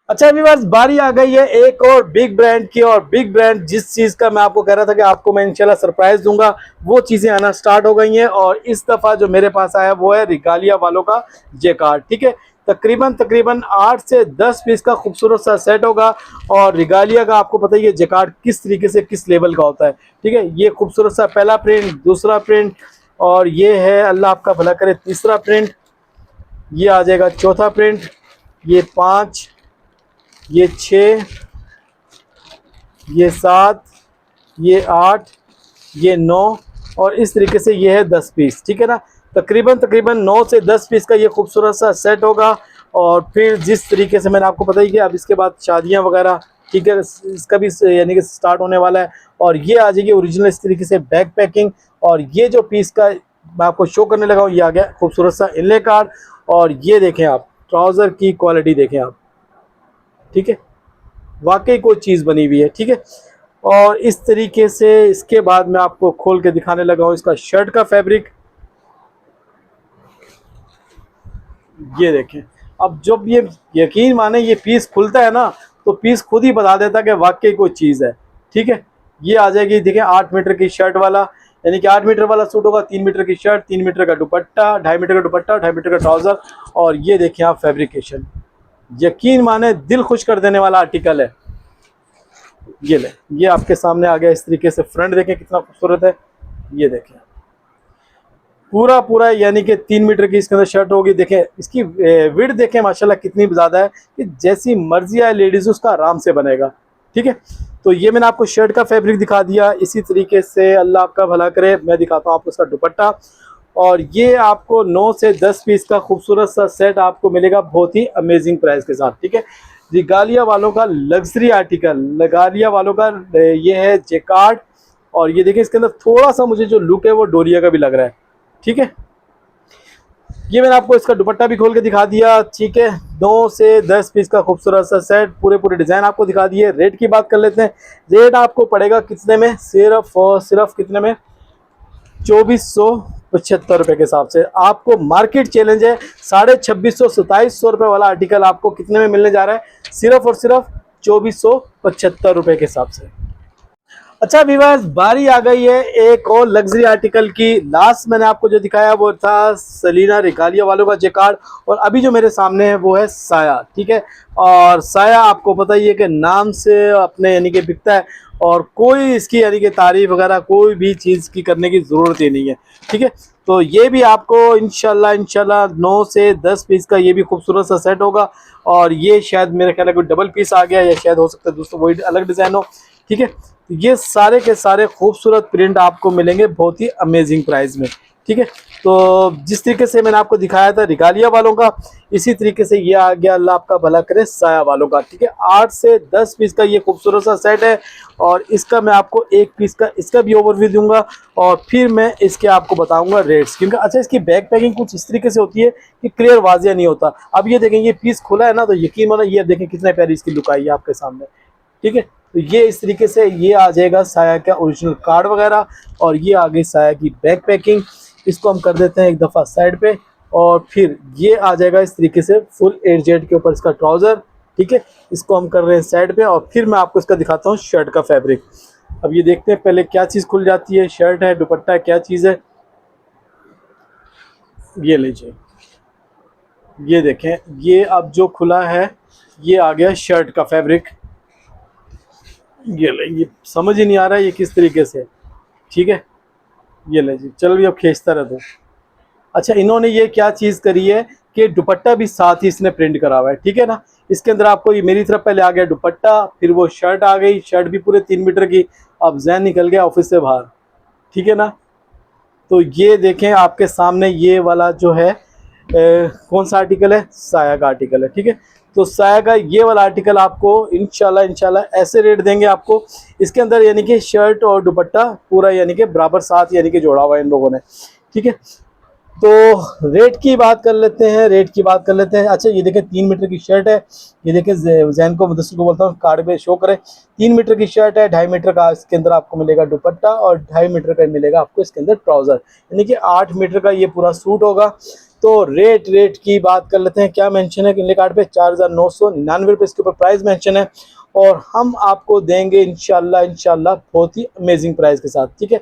अच्छा व्यूअर्स, बारी आ गई है एक और बिग ब्रांड की, और बिग ब्रांड जिस चीज़ का मैं आपको कह रहा था कि आपको मैं इंशाल्लाह सरप्राइज दूंगा, वो चीज़ें आना स्टार्ट हो गई हैं। और इस दफ़ा जो मेरे पास आया वो है रिगालिया वालों का जेकार्ड। ठीक है, तकरीबन 8 से 10 पीस का खूबसूरत सा सेट होगा। और रिगालिया का आपको पता ही है जेकार्ड किस तरीके से किस लेवल का होता है। ठीक है, ये खूबसूरत सा पहला प्रिंट, दूसरा प्रिंट, और ये है अल्लाह आपका भला करे तीसरा प्रिंट, ये आ जाएगा चौथा प्रिंट, ये 5, ये 6, ये 7, ये 8, ये 9, और इस तरीके से ये है 10 पीस। ठीक है ना, तकरीबन 9 से 10 पीस का ये खूबसूरत सा सेट होगा। और फिर जिस तरीके से मैंने आपको बताई कि अब इसके बाद शादियां वगैरह, ठीक है, इसका भी यानी कि स्टार्ट होने वाला है। और ये आ जाएगी ओरिजिनल इस तरीके से बैक पैकिंग। और ये जो पीस का मैं आपको शो करने लगा हूँ ये आ गया खूबसूरत सा इनले कार्ड। और ये देखें आप, ट्राउज़र की क्वालिटी देखें आप। ठीक है, वाकई कोई चीज़ बनी हुई है। ठीक है, और इस तरीके से इसके बाद मैं आपको खोल के दिखाने लगा हूँ इसका शर्ट का फैब्रिक। ये देखें, अब जब ये यकीन माने ये पीस खुलता है ना, तो पीस खुद ही बता देता कि वाकई कोई चीज़ है। ठीक है, ये आ जाएगी देखें 8 मीटर की शर्ट वाला, यानी कि 8 मीटर वाला सूट होगा, 3 मीटर की शर्ट, 3 मीटर का दुपट्टा, 2.5 मीटर का दुपट्टा, 2.5 मीटर का ट्राउज़र। और ये देखें आप फैब्रिकेशन, यकीन माने दिल खुश कर देने वाला आर्टिकल है। ये ले, ये आपके सामने आ गया इस तरीके से। फ्रंट देखें कितना खूबसूरत है, ये देखें पूरा यानी कि 3 मीटर की इसके अंदर शर्ट होगी। देखें इसकी विड्थ देखें माशाल्लाह कितनी ज़्यादा है कि जैसी मर्जी आए लेडीज़ उसका आराम से बनेगा। ठीक है, तो ये मैंने आपको शर्ट का फैब्रिक दिखा दिया। इसी तरीके से अल्लाह आपका भला करे मैं दिखाता हूँ आपको इसका दुपट्टा। और ये आपको 9 से 10 पीस का खूबसूरत सा सेट आपको मिलेगा बहुत ही अमेजिंग प्राइस के साथ। ठीक है, रिगालिया वालों का लग्जरी आर्टिकल, रिगालिया वालों का ये है जेकार्ड। और ये देखिए इसके अंदर थोड़ा सा मुझे जो लुक है वो डोरिया का भी लग रहा है। ठीक है, ये मैंने आपको इसका दुपट्टा भी खोल के दिखा दिया। ठीक है, 2 से 10 पीस का खूबसूरत सा सेट, पूरे डिज़ाइन आपको दिखा दिए। रेट की बात कर लेते हैं, रेट आपको पड़ेगा कितने में, सिर्फ और सिर्फ कितने में, 2475 रुपये के हिसाब से। आपको मार्केट चैलेंज है, 2650-2700 रुपये वाला आर्टिकल आपको कितने में मिलने जा रहा है, सिर्फ और सिर्फ 2475 रुपये के हिसाब से। अच्छा व्यूअर्स, बारी आ गई है एक और लग्जरी आर्टिकल की। लास्ट मैंने आपको जो दिखाया वो था सलीना रिगालिया वालों का जेकार्ड, और अभी जो मेरे सामने है वो है साया। ठीक है, और साया आपको पता ही है कि नाम से अपने यानी कि बिकता है, और कोई इसकी यानी कि तारीफ वगैरह कोई भी चीज़ की करने की ज़रूरत ही नहीं है। ठीक है, तो ये भी आपको इंशाल्लाह 9 से 10 पीस का ये भी खूबसूरत सा सेट होगा। और ये शायद मेरे ख्याल में कोई डबल पीस आ गया, या शायद हो सकता है दोस्तों वही अलग डिज़ाइन हो। ठीक है, ये सारे के सारे खूबसूरत प्रिंट आपको मिलेंगे बहुत ही अमेजिंग प्राइस में। ठीक है, तो जिस तरीके से मैंने आपको दिखाया था रिगालिया वालों का, इसी तरीके से ये आ गया अल्लाह आपका भला करे साया वालों का। ठीक है, 8 से 10 पीस का ये खूबसूरत सा सेट है। और इसका मैं आपको एक पीस का इसका भी ओवरव्यू दूंगा, और फिर मैं इसके आपको बताऊंगा रेट्स। क्योंकि अच्छा इसकी बैक पैकिंग कुछ इस तरीके से होती है कि क्लियर वाजिया नहीं होता। अब ये देखें ये पीस खुला है ना, तो यकीन मानो ये देखें कितना प्यारी इसकी लुक आई है आपके सामने। ठीक है, तो ये इस तरीके से ये आ जाएगा साया का ओरिजिनल कार्ड वगैरह। और ये आ गई साया की बैक पैकिंग। इसको हम कर देते हैं एक दफ़ा साइड पे, और फिर ये आ जाएगा इस तरीके से फुल एडजेट के ऊपर इसका ट्राउज़र। ठीक है, इसको हम कर रहे हैं साइड पे, और फिर मैं आपको इसका दिखाता हूँ शर्ट का फैब्रिक। अब ये देखते हैं पहले क्या चीज़ खुल जाती है, शर्ट है, दुपट्टा है, क्या चीज़ है। ये लीजिए, ये देखें, ये अब जो खुला है ये आ गया शर्ट का फैब्रिक। ये समझ ही नहीं आ रहा है ये किस तरीके से। ठीक है, ये ले जी, चलो भी अब खींचता रहता हूँ। अच्छा, इन्होंने ये क्या चीज़ करी है कि दुपट्टा भी साथ ही इसने प्रिंट करा हुआ है, ठीक है ना। इसके अंदर आपको ये मेरी तरफ पहले आ गया दुपट्टा, फिर वो शर्ट आ गई, शर्ट भी पूरे 3 मीटर की। अब जैन निकल गया ऑफिस से बाहर, ठीक है ना। तो ये देखें आपके सामने ये वाला जो है कौन सा आर्टिकल है, साया का आर्टिकल है, ठीक है। तो साया का ये वाला आर्टिकल आपको इंशाल्लाह इंशाल्लाह ऐसे रेट देंगे आपको। इसके अंदर यानी कि शर्ट और दुपट्टा पूरा यानी कि बराबर साथ यानी कि जोड़ा हुआ है इन लोगों ने, ठीक है। तो रेट की बात कर लेते हैं, रेट की बात कर लेते हैं। अच्छा, ये देखें 3 मीटर की शर्ट है, ये देखें जैन को मुदस्सिर को बोलता हूँ कार्ड पे शो करे। 3 मीटर की शर्ट है, 2.5 मीटर का इसके अंदर आपको मिलेगा दुपट्टा और 2.5 मीटर का मिलेगा आपको इसके अंदर ट्राउजर, यानी कि 8 मीटर का ये पूरा सूट होगा। तो रेट की बात कर लेते हैं। क्या मेंशन है किनले कार्ड पे, 4,999 रुपये इसके ऊपर प्राइस मेंशन है। और हम आपको देंगे इंशाल्लाह इंशाल्लाह बहुत ही अमेजिंग प्राइस के साथ, ठीक है।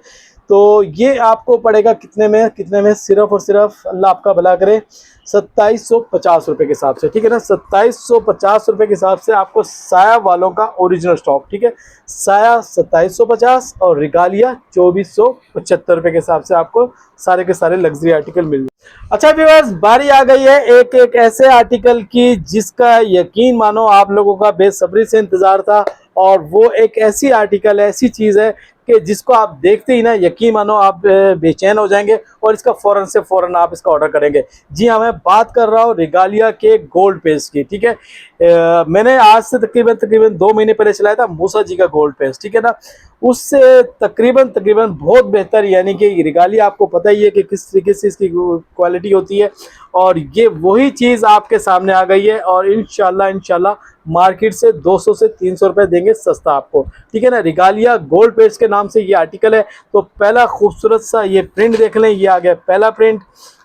तो ये आपको पड़ेगा कितने में, सिर्फ और सिर्फ अल्लाह आपका भला करे 2750 रुपये के हिसाब से, ठीक है ना। 2750 रुपये के हिसाब से आपको साया वालों का ओरिजिनल स्टॉक, ठीक है। साया 2750 और रिगालिया 2475 रुपये के हिसाब से आपको सारे के सारे लग्जरी आर्टिकल मिल जाए। अच्छा व्यूअर्स, बारी आ गई है एक ऐसे आर्टिकल की जिसका यकीन मानो आप लोगों का बेसब्री से इंतजार था। और वो एक ऐसी आर्टिकल है, ऐसी चीज़ है कि जिसको आप देखते ही ना यकीन मानो आप बेचैन हो जाएंगे और इसका फ़ौरन से फ़ौरन आप इसका ऑर्डर करेंगे। जी हाँ, मैं बात कर रहा हूँ रिगालिया के गोल्ड पेस्ट की, ठीक है। मैंने आज से तकरीबन 2 महीने पहले चलाया था मूसा जी का गोल्ड पेस्ट, ठीक है ना। उससे तकरीबन बहुत बेहतर, यानी कि रिगालिया आपको पता ही है कि किस तरीके से इसकी क्वालिटी होती है। और ये वही चीज़ आपके सामने आ गई है और इंशाल्लाह मार्केट से 200 से 300 रुपये देंगे सस्ता आपको, ठीक है ना। रिगालिया गोल्ड पेस्ट के नाम से ये आर्टिकल है। तो पहला खूबसूरत सा ये प्रिंट देख लें, ये आ गया पहला प्रिंट,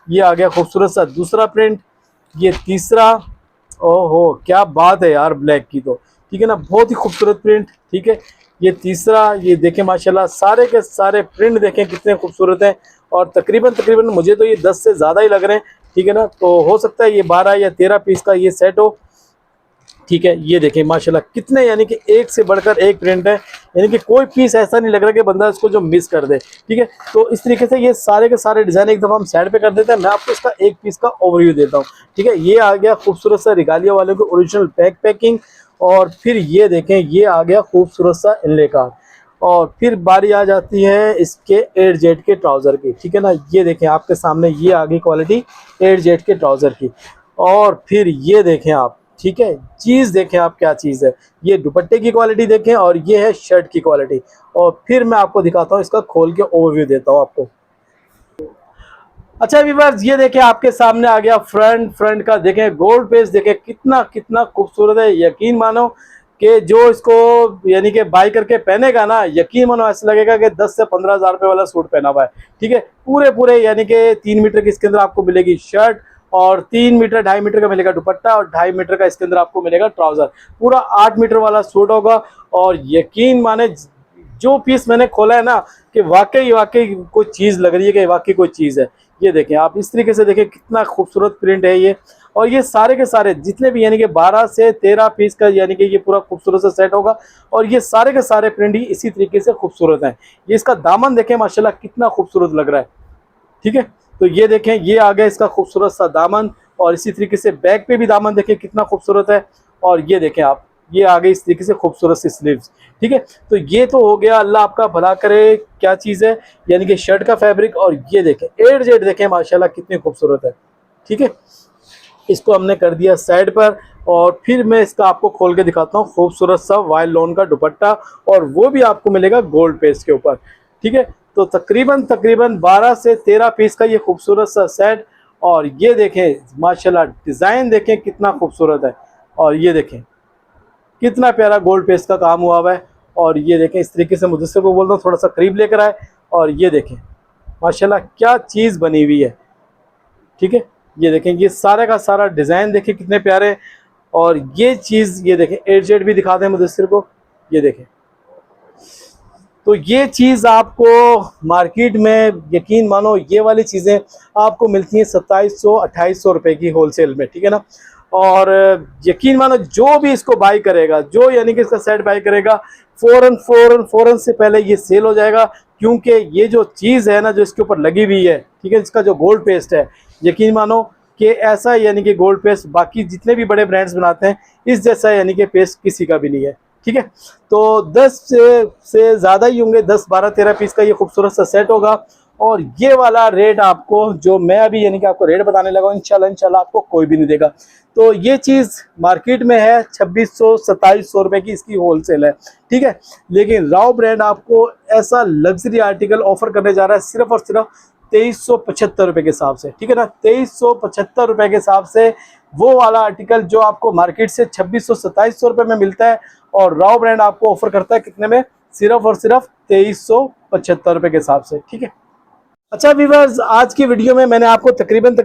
ये आ गया खूबसूरत सा दूसरा प्रिंट, ये तीसरा। ओहो क्या बात है यार ब्लैक की, तो ठीक है ना, बहुत ही खूबसूरत प्रिंट, ठीक है। ये तीसरा, ये देखें माशाल्लाह सारे के सारे प्रिंट देखें कितने खूबसूरत हैं। और तकरीबन मुझे तो ये 10 से ज़्यादा ही लग रहे हैं, ठीक है ना। तो हो सकता है ये 12 या 13 पीस का ये सेट हो, ठीक है। ये देखें माशाल्लाह कितने, यानी कि एक से बढ़कर एक प्रिंट है, यानी कि कोई पीस ऐसा नहीं लग रहा कि बंदा इसको जो मिस कर दे, ठीक है। तो इस तरीके से ये सारे के सारे डिज़ाइन एक दफ़ा हम साइड पे कर देते हैं। मैं आपको इसका एक पीस का ओवरव्यू देता हूँ, ठीक है। ये आ गया खूबसूरत सा रिगालिया वालों की ओरिजिनल पैकिंग। और फिर ये देखें ये आ गया खूबसूरत सा इनले का। और फिर बारी आ जाती है इसके 8 जेड के ट्राउज़र की, ठीक है ना। ये देखें आपके सामने ये आ गई क्वालिटी 8 जेड के ट्राउज़र की। और फिर ये देखें आप, ठीक है, चीज़ देखें आप क्या चीज़ है। ये दुपट्टे की क्वालिटी देखें और ये है शर्ट की क्वालिटी। और फिर मैं आपको दिखाता हूँ, इसका खोल के ओवरव्यू देता हूँ आपको। अच्छा व्यूअर्स, ये देखें आपके सामने आ गया फ्रंट का देखें गोल्ड पेस्ट, देखें कितना खूबसूरत है। यकीन मानो कि जो इसको यानी कि बाई करके पहनेगा ना, यकीन मानो ऐसा लगेगा कि 10 से 15 हज़ार रुपये वाला सूट पहना हुआ है, ठीक है। पूरे यानी कि 3 मीटर की इसके अंदर आपको मिलेगी शर्ट और 3 मीटर 2.5 मीटर का मिलेगा दुपट्टा और 2.5 मीटर का इसके अंदर आपको मिलेगा ट्राउज़र। पूरा 8 मीटर वाला सूट होगा। और यकीन माने जो पीस मैंने खोला है ना, कि वाकई कोई चीज़ लग रही है कि वाकई कोई चीज़ है। ये देखें आप इस तरीके से देखें कितना खूबसूरत प्रिंट है ये। और ये सारे के सारे जितने भी यानी कि 12 से 13 पीस का यानी कि ये पूरा खूबसूरत सा सेट होगा। और ये सारे के सारे प्रिंट ही इसी तरीके से खूबसूरत हैं। ये इसका दामन देखें माशाल्लाह कितना खूबसूरत लग रहा है, ठीक है। तो ये देखें ये आ गया इसका खूबसूरत सा दामन। और इसी तरीके से बैक पे भी दामन देखें कितना खूबसूरत है। और ये देखें आप, ये आ गई इस तरीके से खूबसूरत सी स्लीव्स, ठीक है। तो ये तो हो गया, अल्लाह आपका भला करे, क्या चीज़ है, यानी कि शर्ट का फैब्रिक। और ये देखें 8 जेड देखें माशाल्लाह कितनी खूबसूरत है, ठीक है। इसको हमने कर दिया साइड पर। और फिर मैं इसका आपको खोल के दिखाता हूँ खूबसूरत सा वाइल्ड लोन का दुपट्टा, और वो भी आपको मिलेगा गोल्ड पेस्ट के ऊपर, ठीक है। तो तकरीबन 12 से 13 पीस का ये खूबसूरत सा सेट। और ये देखें माशाल्लाह डिज़ाइन देखें कितना खूबसूरत है। और ये देखें कितना प्यारा गोल्ड पेस्ट का काम हुआ हुआ है। और ये देखें इस तरीके से मुझसे को बोलता हूँ थोड़ा सा करीब लेकर आए। और ये देखें माशाल्लाह क्या चीज़ बनी हुई है, ठीक है। ये देखें ये सारा का सारा डिज़ाइन देखें कितने प्यारे। और ये चीज़ ये देखें 8 जेड भी दिखाते हैं मुदस्सिर को, ये देखें। तो ये चीज़ आपको मार्केट में यकीन मानो ये वाली चीज़ें आपको मिलती हैं 2700-2800 रुपये की होलसेल में, ठीक है ना। और यकीन मानो जो भी इसको बाई करेगा, जो यानी कि इसका सेट बाई करेगा, फ़ौरन से पहले ये सेल हो जाएगा। क्योंकि ये जो चीज़ है ना जो इसके ऊपर लगी हुई है, ठीक है, इसका जो गोल्ड पेस्ट है, यकीन मानो कि ऐसा यानी कि गोल्ड पेस्ट बाकी जितने भी बड़े ब्रांड्स बनाते हैं इस जैसा यानी कि पेस्ट किसी का भी नहीं है, ठीक है। तो 10 से ज़्यादा ही होंगे, 10 12 13 पीस का ये खूबसूरत सा सेट होगा। और ये वाला रेट आपको जो मैं अभी यानी कि आपको रेट बताने लगा हूँ, इंशाल्लाह आपको कोई भी नहीं देगा। तो ये चीज़ मार्केट में है 2600 2700 रुपये की इसकी होलसेल है, ठीक है। लेकिन राव ब्रांड आपको ऐसा लग्जरी आर्टिकल ऑफर करने जा रहा है सिर्फ और सिर्फ 2375 रुपये के हिसाब से, ठीक है ना। 2375 रुपये के हिसाब से वो वाला आर्टिकल जो आपको मार्केट से 2600 2700 रुपये में मिलता है, और राव ब्रांड आपको ऑफर करता है कितने में, सिर्फ और सिर्फ 2375 रुपये के हिसाब से, ठीक है। अच्छा व्यूअर्स, आज की वीडियो में मैंने आपको तकरीबन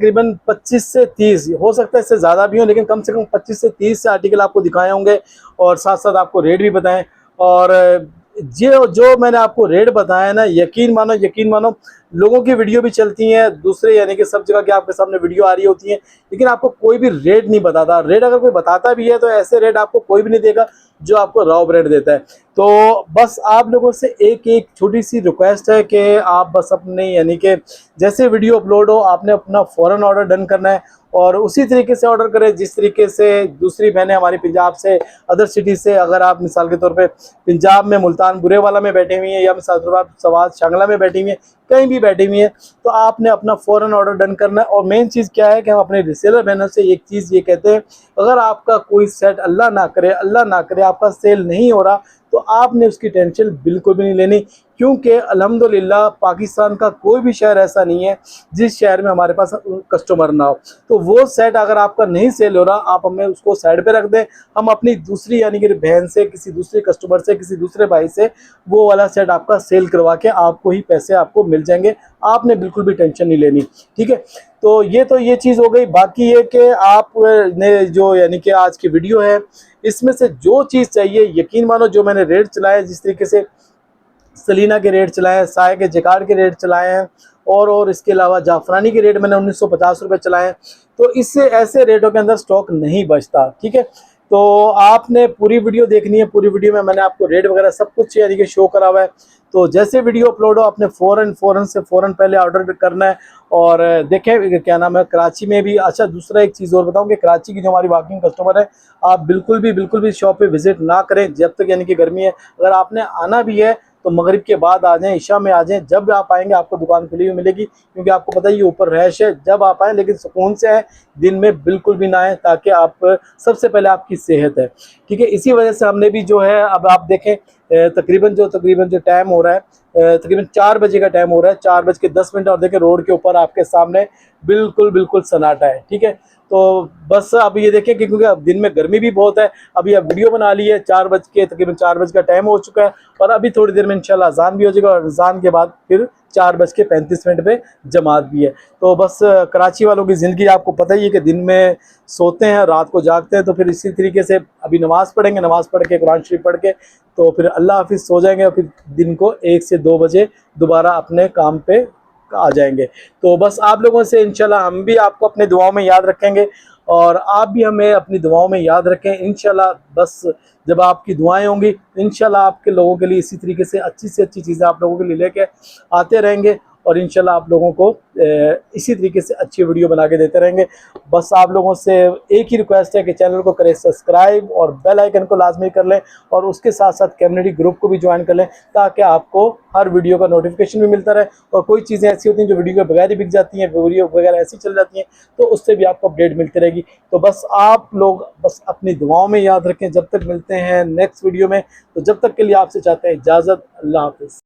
25 से 30, हो सकता है इससे ज़्यादा भी हो, लेकिन कम से कम 25 से 30 से आर्टिकल आपको दिखाए होंगे, और साथ साथ आपको रेट भी बताएं। और जो मैंने आपको रेट बताया ना, यकीन मानो लोगों की वीडियो भी चलती हैं दूसरे यानी कि सब जगह की आपके सामने वीडियो आ रही होती है, लेकिन आपको कोई भी रेट नहीं बताता। रेट अगर कोई बताता भी है तो ऐसे रेट आपको कोई भी नहीं देगा जो आपको राव ब्रांड देता है। तो बस आप लोगों से एक छोटी सी रिक्वेस्ट है कि आप बस अपने यानी कि जैसे वीडियो अपलोड हो आपने अपना फ़ौरन ऑर्डर डन करना है, और उसी तरीके से ऑर्डर करें जिस तरीके से दूसरी बहनें हमारी पंजाब से, अदर सिटी से, अगर आप मिसाल के तौर पे पंजाब में मुल्तान बुरेवाला में बैठे हुई हैं, या मिसाल के तौर पर सवाद शांगला में बैठी हुई हैं, कहीं भी बैठी हुई हैं, तो आपने अपना फ़ौरन ऑर्डर डन करना है। और मेन चीज़ क्या है कि हम अपने रिसेलर बहनों से एक चीज़ ये कहते हैं, अगर आपका कोई सेट अल्लाह ना करे आपका सेल नहीं हो रहा, तो आपने उसकी टेंशन बिल्कुल भी नहीं लेनी, क्योंकि अल्हम्दुलिल्लाह पाकिस्तान का कोई भी शहर ऐसा नहीं है जिस शहर में हमारे पास कस्टमर ना हो। तो वो सेट अगर आपका नहीं सेल हो रहा, आप हमें उसको साइड पे रख दें, हम अपनी दूसरी यानी कि बहन से, किसी दूसरे कस्टमर से, किसी दूसरे भाई से वो वाला सेट आपका सेल करवा के आपको ही पैसे आपको मिल जाएंगे, आपने बिल्कुल भी टेंशन नहीं लेनी, ठीक है। तो ये चीज़ हो गई। बाकी ये कि आप ने जो यानी कि आज की वीडियो है इसमें से जो चीज़ चाहिए, यकीन मानो जो मैंने रेट चलाए, जिस तरीके से सलीना के रेट चलाए हैं, साय के जिकार के रेट चलाए हैं, और इसके अलावा जाफरानी के रेट मैंने 1950 रुपये चलाए हैं, तो इससे ऐसे रेटों के अंदर स्टॉक नहीं बचता, ठीक है। तो आपने पूरी वीडियो देखनी है, पूरी वीडियो में मैंने आपको रेट वगैरह सब कुछ यानी कि शो करा हुआ है। तो जैसे वीडियो अपलोड हो आपने फ़ौरन पहले ऑर्डर करना है। और देखें क्या नाम है, कराची में भी, अच्छा दूसरा एक चीज़ और बताऊं कि कराची की जो हमारी वॉकिंग कस्टमर है, आप बिल्कुल भी शॉप पे विज़िट ना करें जब तक यानी कि गर्मी है। अगर आपने आना भी है तो मगरिब के बाद आ जाएं, इशा में आ जाएं, जब आप आएंगे आपको दुकान खुली हुई मिलेगी, क्योंकि आपको पता है ये ऊपर रैश है। जब आप आएँ लेकिन सुकून से आएँ, दिन में बिल्कुल भी ना आएँ, ताकि आप सबसे पहले आपकी सेहत है, ठीक है। इसी वजह से हमने भी जो है, अब आप देखें तकरीबन जो टाइम हो रहा है, तकरीबन 4 बजे का टाइम हो रहा है, 4:10 और देखें रोड के ऊपर आपके सामने बिल्कुल सन्नाटा है, ठीक है। तो बस अब ये देखें कि क्योंकि अब दिन में गर्मी भी बहुत है, अभी अब वीडियो बना ली है, तकरीबन 4 बजे का टाइम हो चुका है, और अभी थोड़ी देर में इंशाल्लाह अजान भी हो जाएगा, और अजान के बाद फिर 4:35 पे जमात भी है। तो बस कराची वालों की ज़िंदगी आपको पता ही है कि दिन में सोते हैं, रात को जागते हैं, तो फिर इसी तरीके से अभी नमाज़ पढ़ेंगे, नमाज़ पढ़ के कुरान शरीफ पढ़ के तो फिर अल्लाह हाफिज़ सो जाएंगे, और फिर दिन को 1 से 2 बजे दोबारा अपने काम पे आ जाएंगे। तो बस आप लोगों से इंशाल्लाह हम भी आपको अपने दुआओं में याद रखेंगे, और आप भी हमें अपनी दुआओं में याद रखें इंशाल्लाह। बस जब आपकी दुआएं होंगी इंशाल्लाह आपके लोगों के लिए इसी तरीके से अच्छी चीज़ें आप लोगों के लिए लेके आते रहेंगे, और इंशाल्लाह आप लोगों को इसी तरीके से अच्छी वीडियो बना के देते रहेंगे। बस आप लोगों से एक ही रिक्वेस्ट है कि चैनल को करें सब्सक्राइब, और बेल आइकन को लाजमी कर लें, और उसके साथ साथ कम्युनिटी ग्रुप को भी ज्वाइन कर लें, ताकि आपको हर वीडियो का नोटिफिकेशन भी मिलता रहे। और कोई चीज़ें ऐसी होती हैं जो वीडियो के बगैर ही बिक जाती हैं, वीडियो वगैरह ऐसी चल जाती हैं, तो उससे भी आपको अपडेट मिलती रहेगी। तो बस आप लोग बस अपनी दुआओं में याद रखें। जब तक मिलते हैं नेक्स्ट वीडियो में, तो जब तक के लिए आपसे चाहते हैं इजाज़त। अल्लाह हाफिज़।